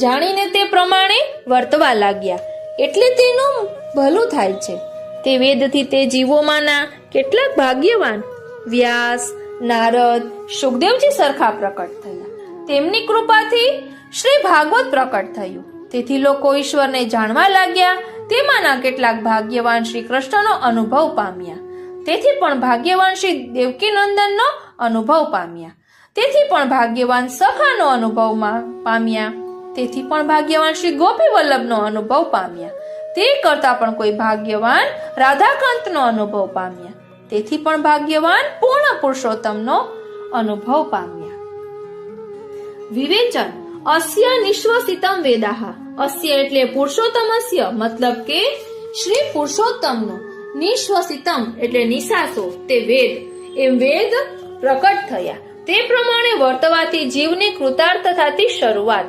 જાણીને તે પ્રમાણે વર્તવા લાગ્યા, એટલે તેનું ભલું થાય છે. તે વેદથી તે જીવોમાંના કેટલાક ભાગ્યવાન વ્યાસ, નારદ, સુખદેવજી સરખા પ્રકટ થયા. તેમની કૃપાથી શ્રી ભાગવત પ્રકટ થયું. તેથી લોકો ઈશ્વરને જાણવા લાગ્યા. તેમાંના કેટલાક ભાગ્યવાન શ્રી કૃષ્ણનો અનુભવ પામ્યા. તેથી પણ ભાગ્યવાન શ્રી દેવકી નંદનનો અનુભવ પામ્યા. તેથી પણ ભાગ્યવાન સખાનો અનુભવ પામ્યા. તેથી પણ ભાગ્યવાન શ્રી ગોપી વલ્લભનો અનુભવ પામ્યા. તે કરતા પણ કોઈ ભાગ્યવાન રાધાકાંતનો અનુભવ પામ્યા. તેથી પણ ભાગ્યવાન પૂર્ણ પુરુષોત્તમનો અનુભવ પામ્યા. વિવેચન: અસ્ય નિશ્વસિતમ વેદાહ. અસ્ય એટલે પુરુષોત્તમસ્ય, મતલબ કે શ્રી પુરુષોત્તમનો. નિશ્વસિતમ એટલે નિશાસો, તે વેદ. એમ વેદ પ્રકટ થયા. તે પ્રમાણે વર્તવાથી જીવની કૃતાર્થતાથી શરૂઆત.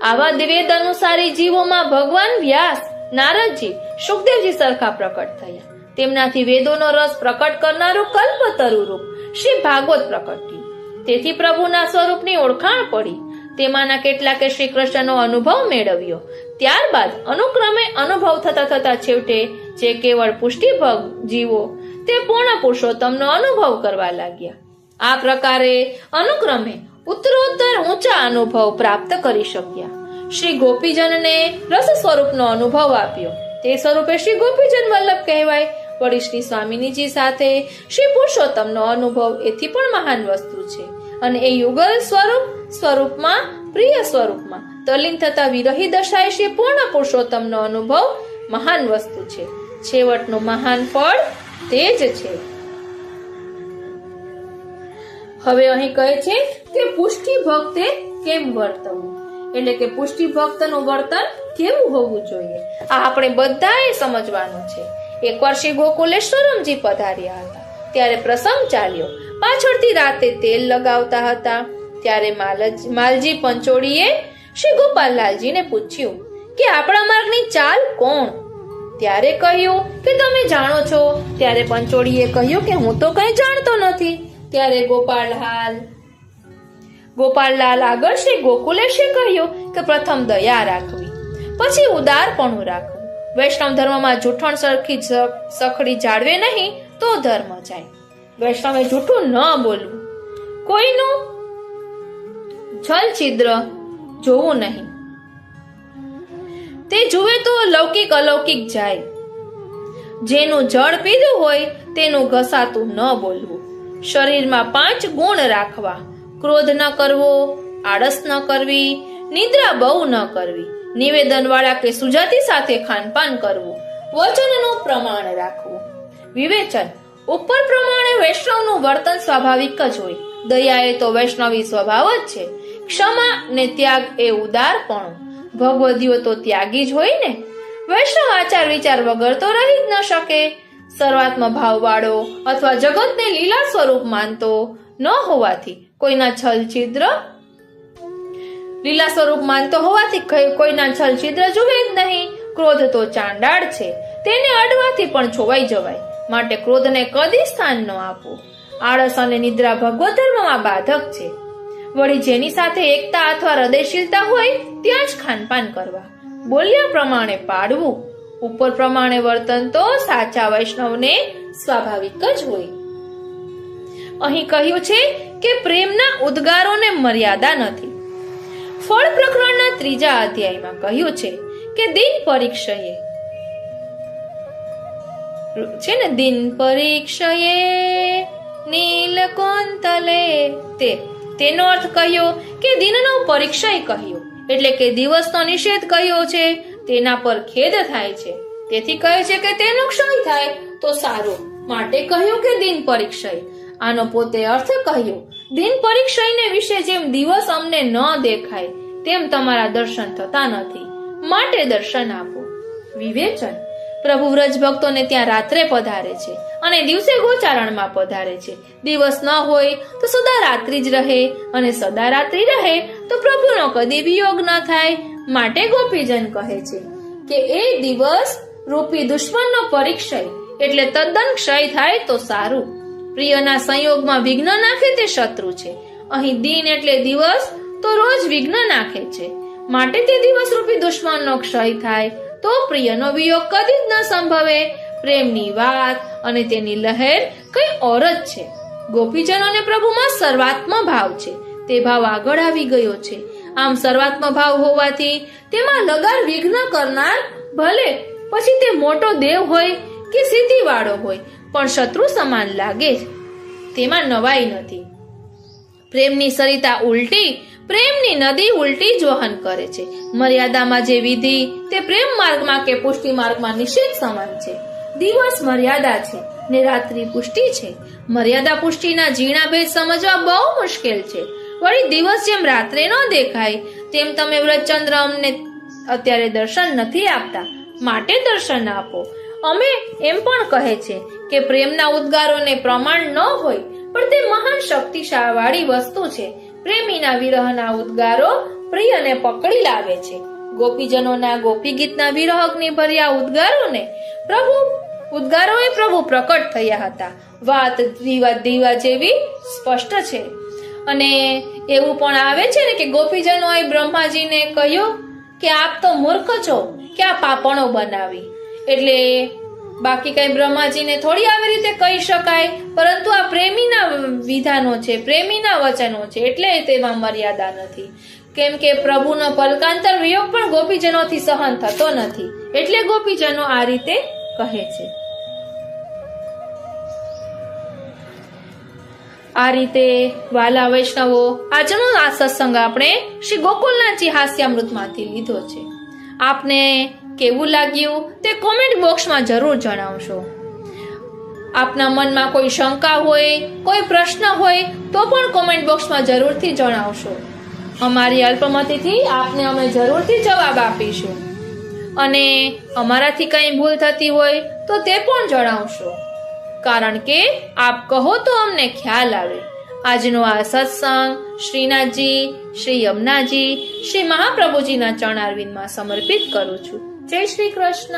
આવા વેદ અનુસારી જીવોમાં ભગવાન વ્યાસ, નારદજી, સુખદેવજી સરખા પ્રકટ થયા. તેમનાથી વેદોનો રસ પ્રકટ કરનારું કલ્પતરુ રૂપ શ્રી ભાગવત પ્રકટ થયું. તેથી પ્રભુના સ્વરૂપની ઓળખાણ પડી. તેમાંના કેટલાકે શ્રી કૃષ્ણનો અનુભવ મેળવ્યો. ત્યારબાદ અનુક્રમે અનુભવ થતા થતા છેવટે જે કેવળ પુષ્ટિભોગ જીવો તે પૂર્ણ પુરુષોત્તમનો અનુભવ કરવા લાગ્યા. આ પ્રકારે અનુક્રમે ઉત્તરોત્તર ઊંચા અનુભવ પ્રાપ્ત કરી શક્યા. શ્રી ગોપીજનને રસ સ્વરૂપનો અનુભવ આપ્યો. તે સ્વરૂપે શ્રી ગોપીજન વલ્લભ કહેવાય. વળી શ્રી સ્વામિનીજી સાથે શ્રી પુરુષોત્તમનો અનુભવ એથી પણ મહાન વસ્તુ છે. અને એ યુગલ સ્વરૂપમાં પ્રિય સ્વરૂપમાં તલ્લીન થતા વિરહી દશાએ શ્રી પૂર્ણ પુરુષોત્તમનો અનુભવ મહાન વસ્તુ છે. છેવટનું મહાન ફળ તે જ છે. હવે અહીં કહે છે કે પુષ્ટિ ભક્તે કેમ વર્તવું, એટલે કે પુષ્ટિ ભક્તનું વર્તન કેવું હોવું જોઈએ આ આપણે બધાએ સમજવાનું છે. એકવાર શ્રી ગોકુલેશ્વરમજી પધાર્યા હતા. ત્યારે પ્રસંગ ચાલ્યો. પાછળથી રાતે તેલ લગાવતા હતા. ત્યારે માલજી પંચોળીએ શ્રી ગોપાલલાલજીને પૂછ્યું કે આપણા માર્ગની ચાલ કોણ? ત્યારે કહ્યું કે તમે જાણો છો. ત્યારે પંચોળીએ કહ્યું કે હું તો કંઈ જાણતો નથી. ત્યારે ગોપાલલાલ આગળ શ્રી ગોકુલેશે કહ્યું કે પ્રથમ દયા રાખવી, પછી ઉદારપણું રાખવું. વૈષ્ણવ ધર્મમાં જૂઠણ સરખી સખડી જાળવે નહીં તો ધર્મ જાય. વૈષ્ણવે જૂઠું ન બોલવું, કોઈનું છલ છિદ્ર જોવું નહીં. તે જુએ તો લૌકિક અલૌકિક જાય. જેનું જળ પીધું હોય તેનું ઘસાતું ન બોલવું. શરીરમાં 5 ગુણ રાખવા. ક્રોધ ન કરવો, આળસ ન કરવી, નિદ્રા બહુ ન કરવી, નિવેદન વાળા કે સુજાતી સાથે ખાનપાન કરવું, વચનનું પ્રમાણ રાખવું. વિવેચન ઉપર પ્રમાણે વૈષ્ણવનું વર્તન સ્વાભાવિક જ હોય. દયા એ તો વૈષ્ણવી સ્વભાવ જ છે. ક્ષમા ને ત્યાગ એ ઉદારપણું. ભગવદીઓ તો ત્યાગી જ હોય ને. વૈષ્ણવ આચાર વિચાર વગર તો રહી જ ન શકે. સર્વાત્મ ભાવ વાળો અથવા જગતને લીલા સ્વરૂપ માનતો ન હોવાથી કોઈના છલ છિદ્ર લીલા સ્વરૂપ માનતો હોવાથી કોઈના છલ છિદ્ર જુએ જ નહીં. ક્રોધ તો ચાંડાળ છે, તેને અડવાથી પણ છોવાઈ જવાય. માટે ક્રોધને કદી સ્થાન ન આપવું. આળસ અને નિદ્રા ભગવત ધર્મમાં બાધક છે. વળી જેની સાથે એકતા અથવા હૃદયશીલતા હોય ત્યાં જ ખાનપાન કરવા. બોલ્યા પ્રમાણે પાડવું. ઉપર પ્રમાણે વર્તન તો સાચા વૈષ્ણવને સ્વાભાવિક જ હોય. અહીં કહ્યું છે કે પ્રેમના ઉદ્ગારોને મર્યાદા નથી. ફળ પ્રકરણના 3 અધ્યાયમાં કહ્યું છે કે દિન પરીક્ષયે છે ને, દિન પરીક્ષયે નીલકોંતલે તેનો અર્થ કહ્યો કે દિનનો પરીક્ષય કહ્યો, એટલે કે દિવસનો નિષેધ કહ્યો છે. તેના પર ખેદ થાય છે, તેથી કહે છે કે તેનો ક્ષય થાય તો સારું. માટે કહ્યું કે દિન પરીક્ષય. આનો પોતે અર્થ કહ્યો. દિન પરીક્ષયને વિશે જેમ દિવસ અમને ન દેખાય તેમ તમારા દર્શન થતા નથી, માટે દર્શન આપો. વિવેચન પ્રભુ વ્રજ ભક્તોને ત્યાં રાત્રે પધારે છે અને દિવસે ગોચારણમાં પધારે છે. દિવસ ન હોય તો સદા રાત્રિ જ રહે, અને સદા રાત્રિ રહે તો પ્રભુનો કદી વિયોગ ન થાય. માટે ગોપીજન કહે છે કે એ દિવસ રૂપી દુશ્મનનો પરીક્ષય, એટલે તદ્દન ક્ષય થાય તો સારું. પ્રિયના સંયોગમાં વિઘ્ન નાખે તે શત્રુ છે. અહીં દિન એટલે દિવસ તો રોજ વિઘ્ન નાખે છે. માટે તે દિવસ રૂપી દુશ્મનનો ક્ષય થાય તો પ્રિયનો વિયોગ કદી જ ન સંભવે. પ્રેમની વાત અને તેની લહેર કઈ ઓર જ છે. ગોપીજનોને પ્રભુમાં સર્વાત્મ ભાવ છે. તે ભાવ આગળ આવી ગયો છે. આમ સર્વાત્મ ભાવ હોવાથી તેમાં લગાર વિઘ્ન કરનાર ભલે પછી તે મોટો દેવ હોય કે સિદ્ધિવાળો હોય પણ શત્રુ સમાન લાગે. તેમાં નવાઈ નથી. પ્રેમની સરિતા ઉલટી, પ્રેમની નદી ઉલટી જ વહન કરે છે. મર્યાદામાં જે વિધિ તે પ્રેમ માર્ગમાં કે પુષ્ટિ માર્ગમાં નિષેધ સમાન છે. દિવસ મર્યાદા છે ને રાત્રિ પુષ્ટિ છે. મર્યાદા પુષ્ટિના ઝીણા ભેદ સમજવા બહુ મુશ્કેલ છે. વળી દિવસ જેમ રાત્રે ન દેખાય તેમ તમે વ્રતચંદ્ર અમને અત્યારે દર્શન નથી આપતા, માટે દર્શન આપો. અમે એમ પણ કહે છે કે પ્રેમના ઉદ્ગારોને પ્રમાણ ન હોય પણ તે મહાન શક્તિશાળી વસ્તુ છે. પ્રેમીના વિરહના ઉદ્ગારો પ્રિયને પકડી લાવે છે. ગોપીજનોના ગોપી ગીતના વિરહગ્નિ ભર્યા ઉદ્ગારોએ પ્રભુ પ્રકટ થયા હતા. વાત દીવા જેવી સ્પષ્ટ છે. અને એવું પણ આવે છે ને કે ગોપીજનોએ બ્રહ્માજીને કહ્યું કે આપ તો મૂર્ખ છો, કે આ પાપણો બનાવી. એટલે બાકી કઈ બ્રહ્માજીને થોડી આવી રીતે કહી શકાય, પરંતુ આ પ્રેમીના વિધાનો છે, પ્રેમીના વચનો છે, એટલે તેમાં મર્યાદા નથી. કેમ કે પ્રભુનો પલકાંતર વિયોગ પણ ગોપીજનોથી સહન થતો નથી, એટલે ગોપીજનો આ રીતે કહે છે. આ રીતે વાલા વૈષ્ણવો, આજનો આ સત્સંગ આપણે શ્રી ગોકુલનાથજી હાસ્યામૃતમાંથી લીધો છે. આપને કેવું લાગ્યું તે કોમેન્ટ બોક્સમાં જરૂર જણાવશો. આપના મનમાં કોઈ શંકા હોય, કોઈ પ્રશ્ન હોય તો પણ કોમેન્ટ બોક્સમાં જરૂરથી જણાવશો. અમારી અલ્પમતીથી આપને અમે જરૂરથી જવાબ આપીશું. અને અમારાથી કંઈ ભૂલ થતી હોય તો તે પણ જણાવશો, કારણ કે આપ કહો તો અમને ખ્યાલ આવે. આજનો આ સત્સંગ શ્રીનાથજી, શ્રી યમુનાજી, શ્રી મહાપ્રભુજીના ચરણારવિંદમાં સમર્પિત કરું છું. જય શ્રી કૃષ્ણ.